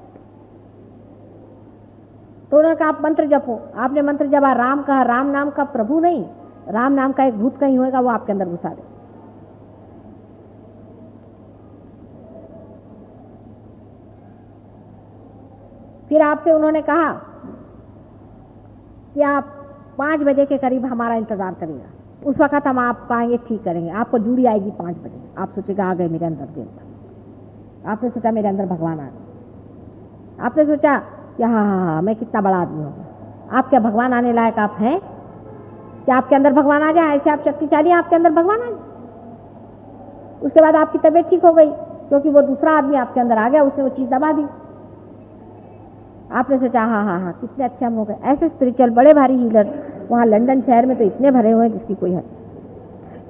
तो उन्होंने कहा आप मंत्र जपो। आपने मंत्र जपा, राम कहा, राम नाम का प्रभु नहीं, राम नाम का एक भूत कहीं होएगा, वो आपके अंदर घुसा दे। फिर आपसे उन्होंने कहा कि आप 5 बजे के करीब हमारा इंतजार करिएगा, उस वक्त हम आप आएंगे, ठीक करेंगे। आपको जूड़ी आएगी 5 बजे। आप सोचेगा आ गए मेरे अंदर देवता। आपने सोचा मेरे अंदर भगवान आ गए। आपने सोचा कि हाँ मैं कितना बड़ा आदमी हूँ। आप क्या भगवान आने लायक आप हैं? क्या आपके अंदर भगवान आ जाए? ऐसे आप शक्तिशाली, आपके अंदर भगवान आ जाए। उसके बाद आपकी तबीयत ठीक हो गई, क्योंकि वो दूसरा आदमी आपके अंदर आ गया, उसने वो चीज दबा दी। आपने सोचा हाँ कितने अच्छे हम हो गए। ऐसे स्पिरिचुअल बड़े भारी हीलर वहां लंदन शहर में तो इतने भरे हुए हैं जिसकी कोई हद।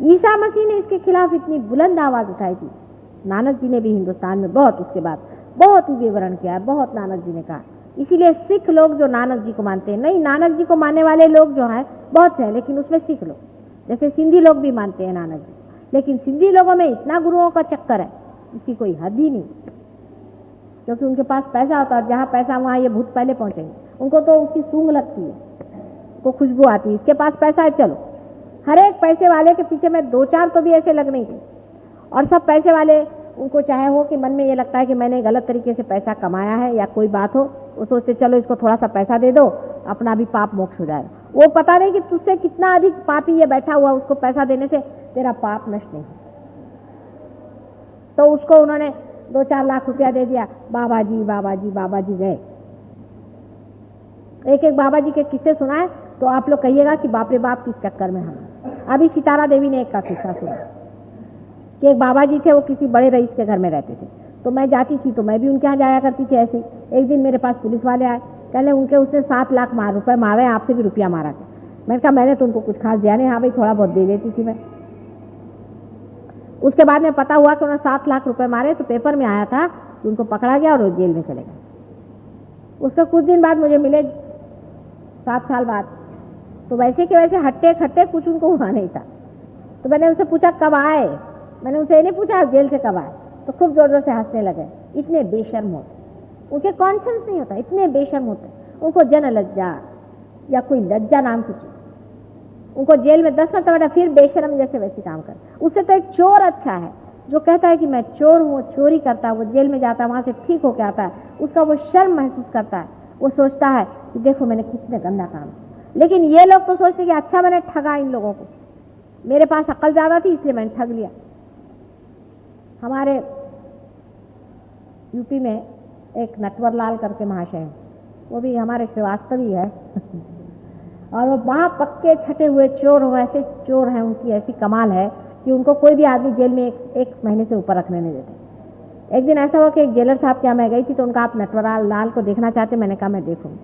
ईसा मसीह ने इसके खिलाफ इतनी बुलंद आवाज उठाई थी। नानक जी ने भी हिंदुस्तान में बहुत उसके बाद बहुत ही विवरण किया, बहुत नानक जी ने कहा। इसीलिए सिख लोग जो नानक जी को मानते हैं, नहीं नानक जी को मानने वाले लोग जो हैं बहुत से हैं, लेकिन उसमें सिख लोग, जैसे सिंधी लोग भी मानते हैं नानक जी, लेकिन सिंधी लोगों में इतना गुरुओं का चक्कर है इसकी कोई हद ही नहीं, क्योंकि उनके पास पैसा होता है और जहाँ पैसा वहाँ ये भूत पहले पहुंचेंगे। उनको तो उसकी सूंघ लगती है, उनको खुशबू आती है, इसके पास पैसा है चलो। हर एक पैसे वाले के पीछे में 2-4 तो भी ऐसे लगने थे, और सब पैसे वाले उनको चाहे हो कि मन में ये लगता है कि मैंने गलत तरीके से पैसा कमाया है या कोई बात हो, वो सोचते चलो इसको थोड़ा सा पैसा दे दो, अपना भी पाप मोक्ष हो जाएगा। वो पता नहीं कि तुझसे कितना अधिक पापी ये बैठा हुआ, उसको पैसा देने से तेरा पाप नष्ट नहीं। तो उसको उन्होंने 2-4 लाख रुपया दे दिया। बाबा जी गए। एक बाबा जी के किस्से सुनाए तो आप लोग कहिएगा कि बाप रे बाप किस चक्कर में हम। अभी सितारा देवी ने एक का किस्सा सुना कि एक बाबा जी थे, वो किसी बड़े रईस के घर में रहते थे। तो मैं जाती थी तो मैं भी उनके यहाँ जाया करती थी। ऐसे एक दिन मेरे पास पुलिस वाले आए, कहने उनके उसने 7 लाख रुपए मारे, आपसे भी रुपया मारा था। मैंने कहा मैंने तो उनको कुछ खास दिया नहीं, हाँ भाई थोड़ा बहुत दे देती थी मैं। उसके बाद में पता हुआ कि उन्होंने 7 लाख रुपए मारे, तो पेपर में आया था कि उनको पकड़ा गया और वो जेल में चले गए। उसके कुछ दिन बाद मुझे मिले, 7 साल बाद, तो वैसे के वैसे हट्टे खट्टे, कुछ उनको हुआ नहीं था। तो मैंने उनसे पूछा कब आए, मैंने उनसे ये नहीं पूछा जेल से कब आए, तो खूब जोर जोर से हंसने लगे। इतने बेशर्म होते, उनके कॉन्शियस नहीं होता, इतने बेशर्म होते। उनको जन लज्जा या कोई लज्जा नाम की चीज, उनको जेल में 10 मरतबा फिर बेशरम जैसे वैसे काम कर। उससे तो एक चोर अच्छा है जो कहता है कि मैं चोर हूँ, चोरी करता है, वो जेल में जाता है, वहां से ठीक होके आता है, उसका वो शर्म महसूस करता है, वो सोचता है कि देखो मैंने कितने गंदा काम किया। लेकिन ये लोग तो सोचते कि अच्छा मैंने ठगा इन लोगों को, मेरे पास अक्ल ज्यादा थी इसलिए मैंने ठग लिया। हमारे यूपी में एक नटवरलाल करके महाशय हैं, वो भी हमारे श्रीवास्तव ही है और वो वहां पक्के छटे हुए चोर हो, ऐसे चोर हैं, उनकी ऐसी कमाल है कि उनको कोई भी आदमी जेल में एक महीने से ऊपर रखने नहीं देते। एक दिन ऐसा हुआ कि एक जेलर साहब के यहाँ मैं गई थी, तो उनका आप नटवरलाल लाल को देखना चाहते, मैंने कहा मैं देखूंगी,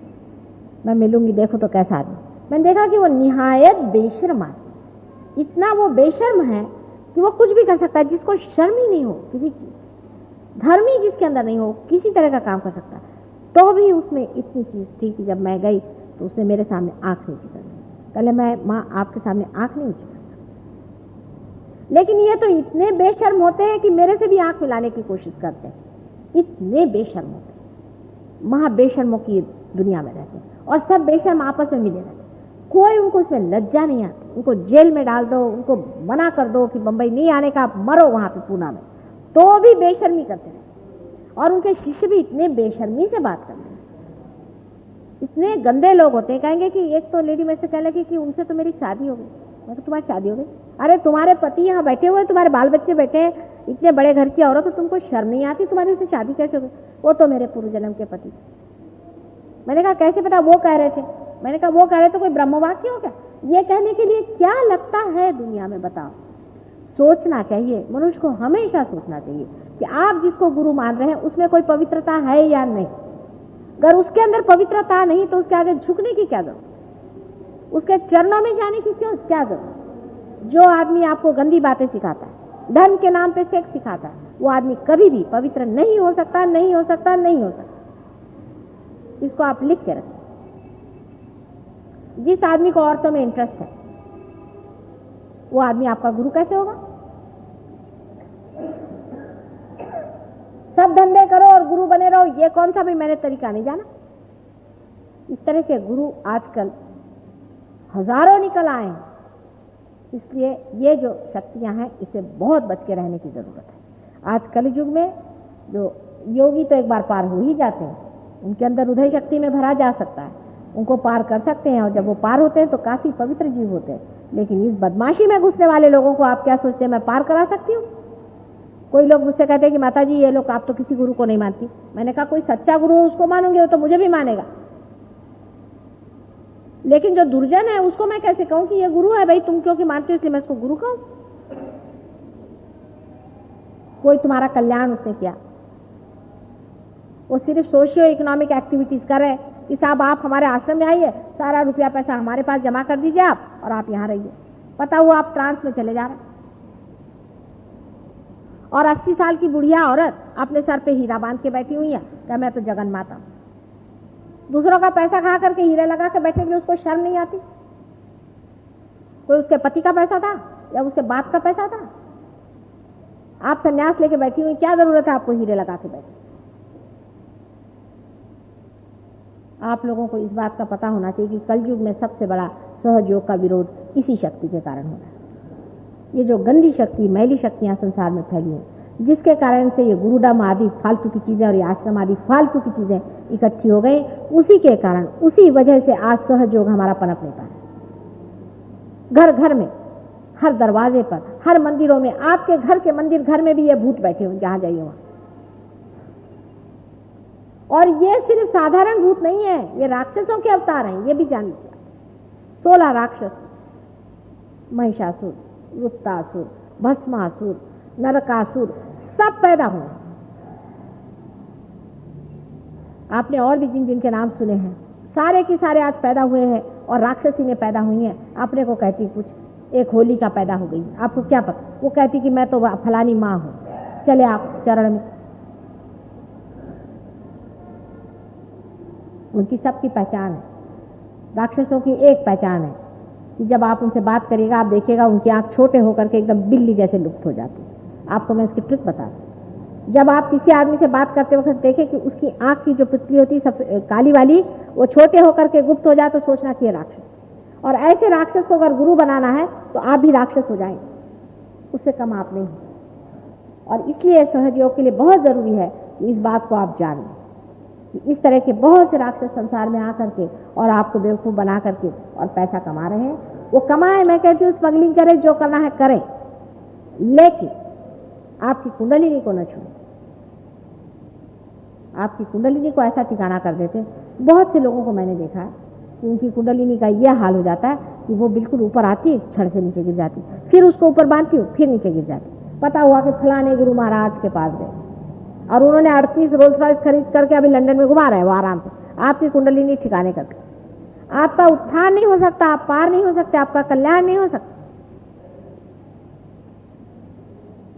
मैं मिलूंगी, देखो तो कैसा आदमी। मैंने देखा कि वो निहायत बेशर्म आदमी, इतना वो बेशर्म है कि वो कुछ भी कर सकता है, जिसको शर्म ही नहीं हो किसी चीज, धर्म ही जिसके अंदर नहीं हो, किसी तरह का काम कर सकता है। तो भी उसमें इतनी चीज थी कि जब मैं गई तो उसने मेरे सामने आंख नहीं उठी। पहले मैं माँ आपके सामने आंख नहीं उठी, लेकिन ये तो इतने बेशर्म होते हैं कि मेरे से भी आंख मिलाने की कोशिश करते हैं, इतने बेशर्म होते हैं। महा बेशर्मों की दुनिया में रहते हैं और सब बेशर्म आपस में मिले रहते हैं, कोई उनको उसमें लज्जा नहीं आती। उनको जेल में डाल दो, उनको मना कर दो कि बंबई नहीं आने का, आप मरो वहां पे पूना में, तो भी बेशर्मी करते हैं। और उनके शिष्य भी इतने बेशर्मी से बात करते हैं, इतने गंदे लोग होते हैं। कहेंगे कि एक तो लेडी में से कह लगी कि उनसे तो मेरी शादी हो गई। मैं तो तुम्हारी शादी हो गई? अरे तुम्हारे पति यहाँ बैठे हुए, तुम्हारे बाल बच्चे बैठे हैं, इतने बड़े घर की औरत, तो तुमको शर्म नहीं आती? तुम्हारी उससे शादी कैसे हो गई? वो तो मेरे पूर्व जन्म के पति। मैंने कहा कैसे पता? वो कह रहे थे। मैंने कहा वो कह रहे तो कोई ब्रह्मवाक्य हो क्या? ये कहने के लिए क्या लगता है दुनिया में, बताओ। सोचना चाहिए, मनुष्य को हमेशा सोचना चाहिए कि आप जिसको गुरु मान रहे हैं उसमें कोई पवित्रता है या नहीं। अगर उसके अंदर पवित्रता नहीं तो उसके आगे झुकने की क्या जरूरत, उसके चरणों में जाने की क्या जरूरत। जो आदमी आपको गंदी बातें सिखाता है, धर्म के नाम पे सेक्स सिखाता है, वो आदमी कभी भी पवित्र नहीं हो सकता, नहीं हो सकता, नहीं हो सकता। इसको आप लिख के रखें। जिस आदमी को औरतों में इंटरेस्ट है वो आदमी आपका गुरु कैसे होगा? सब धंधे करो और गुरु बने रहो, ये कौन सा भी मैंने तरीका नहीं जाना। इस तरह के गुरु आजकल हजारों निकल आए हैं, इसलिए ये जो शक्तियां हैं इससे बहुत बच के रहने की जरूरत है। आज कलि युग में जो योगी तो एक बार पार हो ही जाते हैं, उनके अंदर हृदय शक्ति में भरा जा सकता है, उनको पार कर सकते हैं, और जब वो पार होते हैं तो काफी पवित्र जीव होते हैं। लेकिन इस बदमाशी में घुसने वाले लोगों को आप क्या सोचते हैं मैं पार करा सकती हूँ? कोई लोग मुझसे कहते हैं कि माता जी ये लोग आप तो किसी गुरु को नहीं मानती। मैंने कहा कोई सच्चा गुरु हो उसको मानूंगी, वो तो मुझे भी मानेगा, लेकिन जो दुर्जन है उसको मैं कैसे कहूं कि ये गुरु है? भाई तुम क्योंकि मानते हो इसलिए मैं उसको गुरु कहूं? कोई तुम्हारा कल्याण उसने किया, वो सिर्फ सोशियो इकोनॉमिक एक्टिविटीज कर रहे कि साहब आप हमारे आश्रम में आइए, सारा रुपया पैसा हमारे पास जमा कर दीजिए आप, और आप यहाँ रहिए। पता हुआ आप ट्रांस में चले जा रहे हैं। और 80 साल की बुढ़िया औरत अपने सर पे हीरा बांध के बैठी हुई है क्या मैं तो जगन माता। दूसरों का पैसा खा करके हीरे लगा के बैठने के लिए उसको शर्म नहीं आती? कोई उसके पति का पैसा था या उसके बाप का पैसा था? आप संन्यास लेके बैठी हुई, क्या जरूरत है आपको हीरे लगा के बैठे? आप लोगों को इस बात का पता होना चाहिए कि कलयुग में सबसे बड़ा सहयोग का विरोध इसी शक्ति के कारण हो रहा है। ये जो गंदी शक्ति, मैली शक्तियां संसार में फैली हैं, जिसके कारण से ये गुरुडम आदि फालतू की चीजें और ये आश्रम आदि फालतू की चीजें इकट्ठी हो गई, उसी के कारण, उसी वजह से आज सहयोग हमारा पनप नहीं पा रहा। घर घर में, हर दरवाजे पर, हर मंदिरों में, आपके घर के मंदिर घर में भी ये भूत बैठे हुए, जहां जाइए वहां। और ये सिर्फ साधारण भूत नहीं है, ये राक्षसों के अवतार हैं, ये भी जान लीजिए। 16 राक्षस, महिषासुर, वृत्तासुर, भस्मासुर, नरकासुर, सब पैदा हुए। आपने और भी जिन जिनके नाम सुने हैं, सारे के सारे आज पैदा हुए हैं और राक्षसी ने पैदा हुई हैं। अपने को कहती कुछ, एक होली का पैदा हो गई, आपको क्या पता? वो कहती कि मैं तो फलानी माँ हूं, चले आप चरण में। उनकी सबकी पहचान है। राक्षसों की एक पहचान है कि जब आप उनसे बात करिएगा आप देखिएगा उनकी आंख छोटे होकर के एकदम बिल्ली जैसे लुप्त हो जाती है। आपको मैं इसकी ट्रिक बता दूं। जब आप किसी आदमी से बात करते वक्त देखें कि उसकी आंख की जो पुतली होती है काली वाली, वो छोटे होकर के गुप्त हो जाए तो सोचना कि ये राक्षस। और ऐसे राक्षस को अगर गुरु बनाना है तो आप भी राक्षस हो जाएंगे, उससे कम आप नहीं। और इसलिए सहयोग के लिए बहुत जरूरी है कि इस बात को आप जान लें कि इस तरह के बहुत से राक्षस संसार में आकर के और आपको बेवकूफ बना करके और पैसा कमा रहे हैं। वो कमाए, मैं कहती हूँ स्मगलिंग करे, जो करना है करें, लेकिन आपकी कुंडलिनी को न छूए। आपकी कुंडलिनी को ऐसा ठिकाना कर देते। बहुत से लोगों को मैंने देखा है कि उनकी कुंडलिनी का यह हाल हो जाता है कि वो बिल्कुल ऊपर आती, छड़ से नीचे गिर जाती, फिर उसको ऊपर बांधती हूँ, फिर नीचे गिर जाती। पता हुआ कि फलाने गुरु महाराज के पास गए और उन्होंने 38 रोल्स रॉयस खरीद करके अभी लंदन में घुमा रहे हैं वो आराम से। आपकी कुंडलिनी ठिकाने करके आपका उत्थान नहीं हो सकता, आप पार नहीं हो सकते, आपका कल्याण नहीं हो सकता।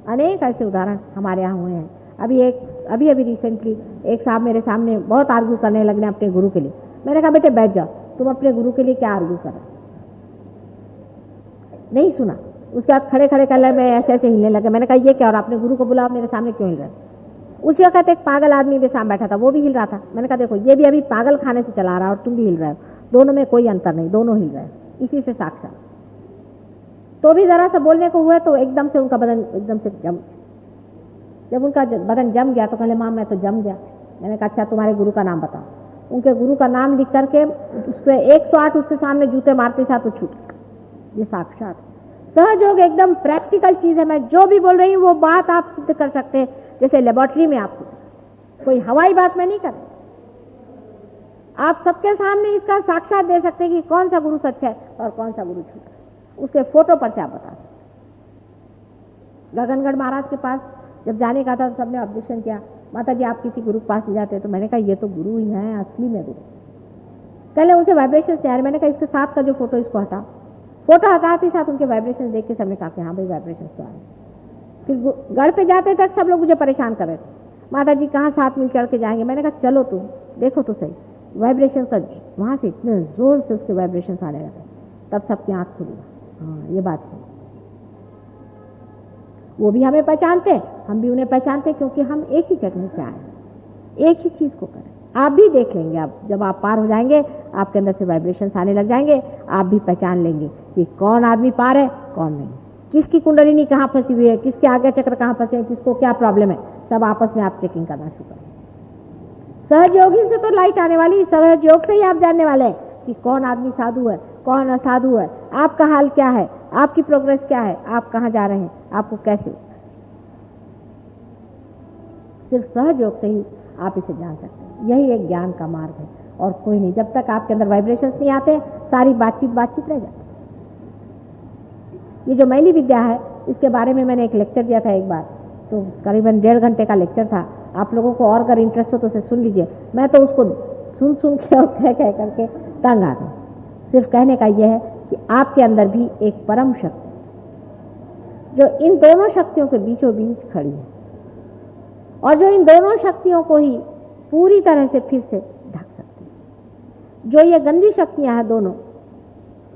अनेक ऐसे उदाहरण हमारे यहाँ हुए हैं। अभी रिसेंटली एक साहब मेरे सामने बहुत आर्ग्यू करने लगे अपने गुरु के लिए। मैंने कहा बेटे बैठ जाओ, तुम अपने गुरु के लिए क्या आर्ग्यू कर रहे? नहीं सुना। उसके बाद खड़े खड़े कर मैं ऐसे ऐसे हिलने लगे। मैंने कहा ये क्या, और आपने गुरु को बुलाओ, मेरे सामने क्यों हिल रहे? उसी वक्त एक पागल आदमी भी सामने बैठा था, वो भी हिल रहा था। मैंने कहा देखो, ये भी अभी पागल खाने से चला रहा है और तुम भी हिल रहे हो, दोनों में कोई अंतर नहीं, दोनों हिल रहे हैं इसी से साक्षात। तो भी जरा सा बोलने को हुआ तो एकदम से उनका बदन एकदम से जब उनका बदन जम गया तो कहले माँ मैं तो जम गया। मैंने कहा अच्छा तुम्हारे गुरु का नाम बताओ। उनके गुरु का नाम लिख करके उस पर 108 उसके सामने जूते मारते साथ तो छूट। ये साक्षात सहयोग एकदम प्रैक्टिकल चीज है। मैं जो भी बोल रही हूँ वो बात आप सिद्ध कर सकते हैं, जैसे लेबोरेटरी में आप कोई हवाई बात में नहीं कर। आप सबके सामने इसका साक्षात दे सकते हैं कि कौन सा गुरु सच है और कौन सा गुरु झूठ है। उसके फोटो पर से आप बता सकते। गगनगढ़ महाराज के पास जब जाने का था तो सबने ऑब्जेक्शन किया, माता जी आप किसी गुरु के पास जाते हैं। तो मैंने कहा ये तो गुरु ही है, असली में गुरु। पहले उनसे वाइब्रेशन से आ रहे। मैंने कहा इसके साथ का जो फोटो इसको हटा। फोटो हटाते साथ उनके वाइब्रेशन देख के सबने कहा कि हाँ भाई वाइब्रेशन तो आए। फिर गढ़ पे जाते तक सब लोग मुझे परेशान कर रहे थे, माता जी कहाँ साथ मिल चढ़ के जाएंगे। मैंने कहा चलो तुम देखो तो सही, वाइब्रेशन का वहां से इतने जोर से उसके वाइब्रेशन आने लगे, तब सबकी आंख खुली। हाँ ये बात है। वो भी हमें पहचानते, हम भी उन्हें पहचानते, क्योंकि हम एक ही जगह से आए, एक ही चीज को करें। आप भी देख लेंगे, आप जब आप पार हो जाएंगे आपके अंदर से वाइब्रेशन आने लग जाएंगे, आप भी पहचान लेंगे कि कौन आदमी पार है कौन नहीं, किसकी कुंडलिनी कहाँ फंसी हुई है, किसके आगे चक्र कहाँ फंसे हैं, किसको क्या प्रॉब्लम है, सब आपस में आप चेकिंग करना शुरू करें। सहयोगी से तो लाइट आने वाली, सहयोग से ही आप जानने वाले हैं कि कौन आदमी साधु है कौन असाधु है, आपका हाल क्या है, आपकी प्रोग्रेस क्या है, आप कहाँ जा रहे हैं, आपको कैसे। सिर्फ सहयोग से ही आप इसे जान सकते हैं। यही एक ज्ञान का मार्ग है और कोई नहीं। जब तक आपके अंदर वाइब्रेशंस नहीं आते सारी बातचीत रह जाती। ये जो मैली विद्या है इसके बारे में मैंने एक लेक्चर दिया था एक बार, तो करीबन 1.5 घंटे का लेक्चर था। आप लोगों को और अगर इंटरेस्ट हो तो उसे सुन लीजिए। मैं तो उसको सुन के और कह करके तंग आ गई। सिर्फ कहने का यह है कि आपके अंदर भी एक परम शक्ति जो इन दोनों शक्तियों के बीचों बीच खड़ी है और जो इन दोनों शक्तियों को ही पूरी तरह से फिर से ढक सकती है। जो ये गंदी शक्तियां हैं दोनों,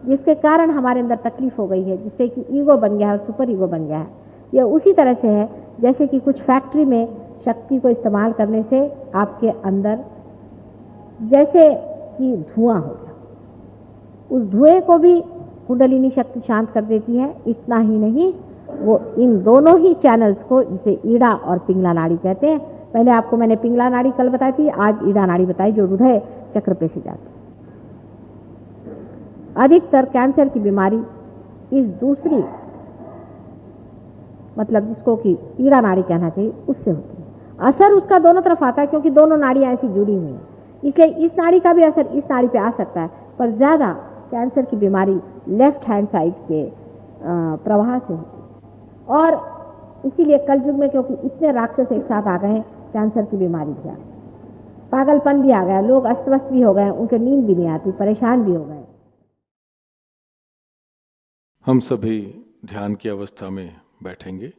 जिसके कारण हमारे अंदर तकलीफ हो गई है, जिससे कि ईगो बन गया है और सुपर ईगो बन गया है, यह उसी तरह से है जैसे कि कुछ फैक्ट्री में शक्ति को इस्तेमाल करने से आपके अंदर जैसे कि धुआं हो गया, उस धुएं को भी कुंडलिनी शक्ति शांत कर देती है। इतना ही नहीं, वो इन दोनों ही चैनल्स को, जिसे ईड़ा और पिंगला नाड़ी कहते हैं, पहले आपको मैंने पिंगला नाड़ी कल बताई थी, आज ईड़ा नाड़ी बताई, जो हृदय चक्र पे से जाती है। अधिकतर कैंसर की बीमारी इस दूसरी, मतलब जिसको कि ईड़ा नाड़ी कहना चाहिए, उससे होती है। असर उसका दोनों तरफ आता है क्योंकि दोनों नाड़ियां ऐसी जुड़ी हुई हैं, इसलिए इस नाड़ी का भी असर इस नाड़ी पे आ सकता है, पर ज्यादा कैंसर की बीमारी लेफ्ट हैंड साइड के प्रवाह से होती है। और इसीलिए कल युग में क्योंकि इतने राक्षस एक साथ आ गए हैं, कैंसर की बीमारी भी आ गई, पागलपन भी आ गया, लोग अस्त व्यस्त भी हो गए, उनके नींद भी नहीं आती, परेशान भी हो गए। हम सभी ध्यान की अवस्था में बैठेंगे।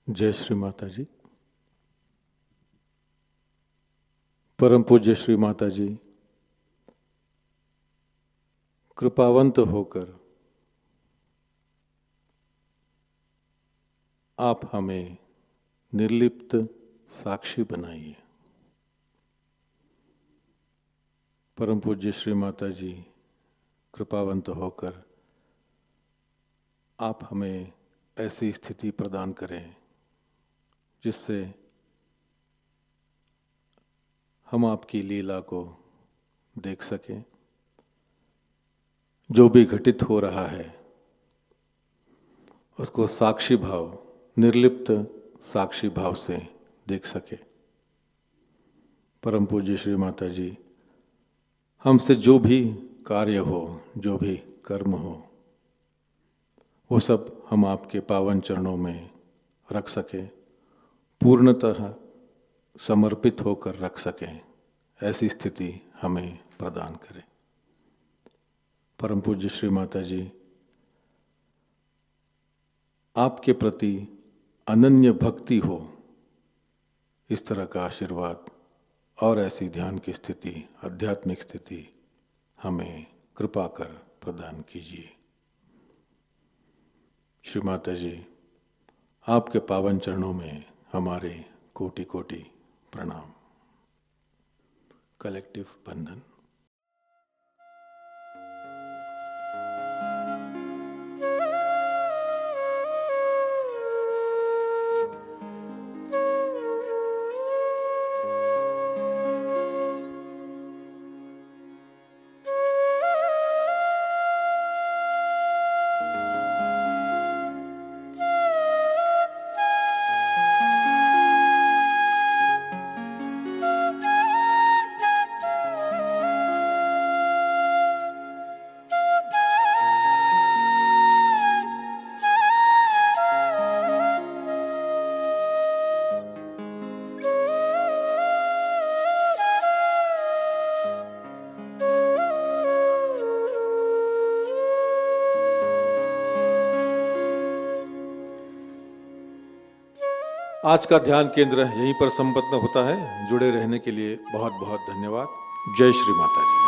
जय श्री माता जी। परम पूज्य श्री माता जी कृपावंत होकर आप हमें निर्लिप्त साक्षी बनाइए। परम पूज्य श्री माता जी कृपावंत होकर आप हमें ऐसी स्थिति प्रदान करें जिससे हम आपकी लीला को देख सकें। जो भी घटित हो रहा है उसको साक्षी भाव, निर्लिप्त साक्षी भाव से देख सके। परम पूज्य श्री माता जी हमसे जो भी कार्य हो, जो भी कर्म हो, वो सब हम आपके पावन चरणों में रख सकें, पूर्णतः समर्पित होकर रख सकें, ऐसी स्थिति हमें प्रदान करें। परम पूज्य श्री माता जी आपके प्रति अनन्य भक्ति हो, इस तरह का आशीर्वाद और ऐसी ध्यान की स्थिति, आध्यात्मिक स्थिति हमें कृपा कर प्रदान कीजिए। श्री माता जी आपके पावन चरणों में हमारे कोटि कोटि प्रणाम। कलेक्टिव बंधन। आज का ध्यान केंद्र यहीं पर संपन्न होता है। जुड़े रहने के लिए बहुत बहुत धन्यवाद। जय श्री माता जी।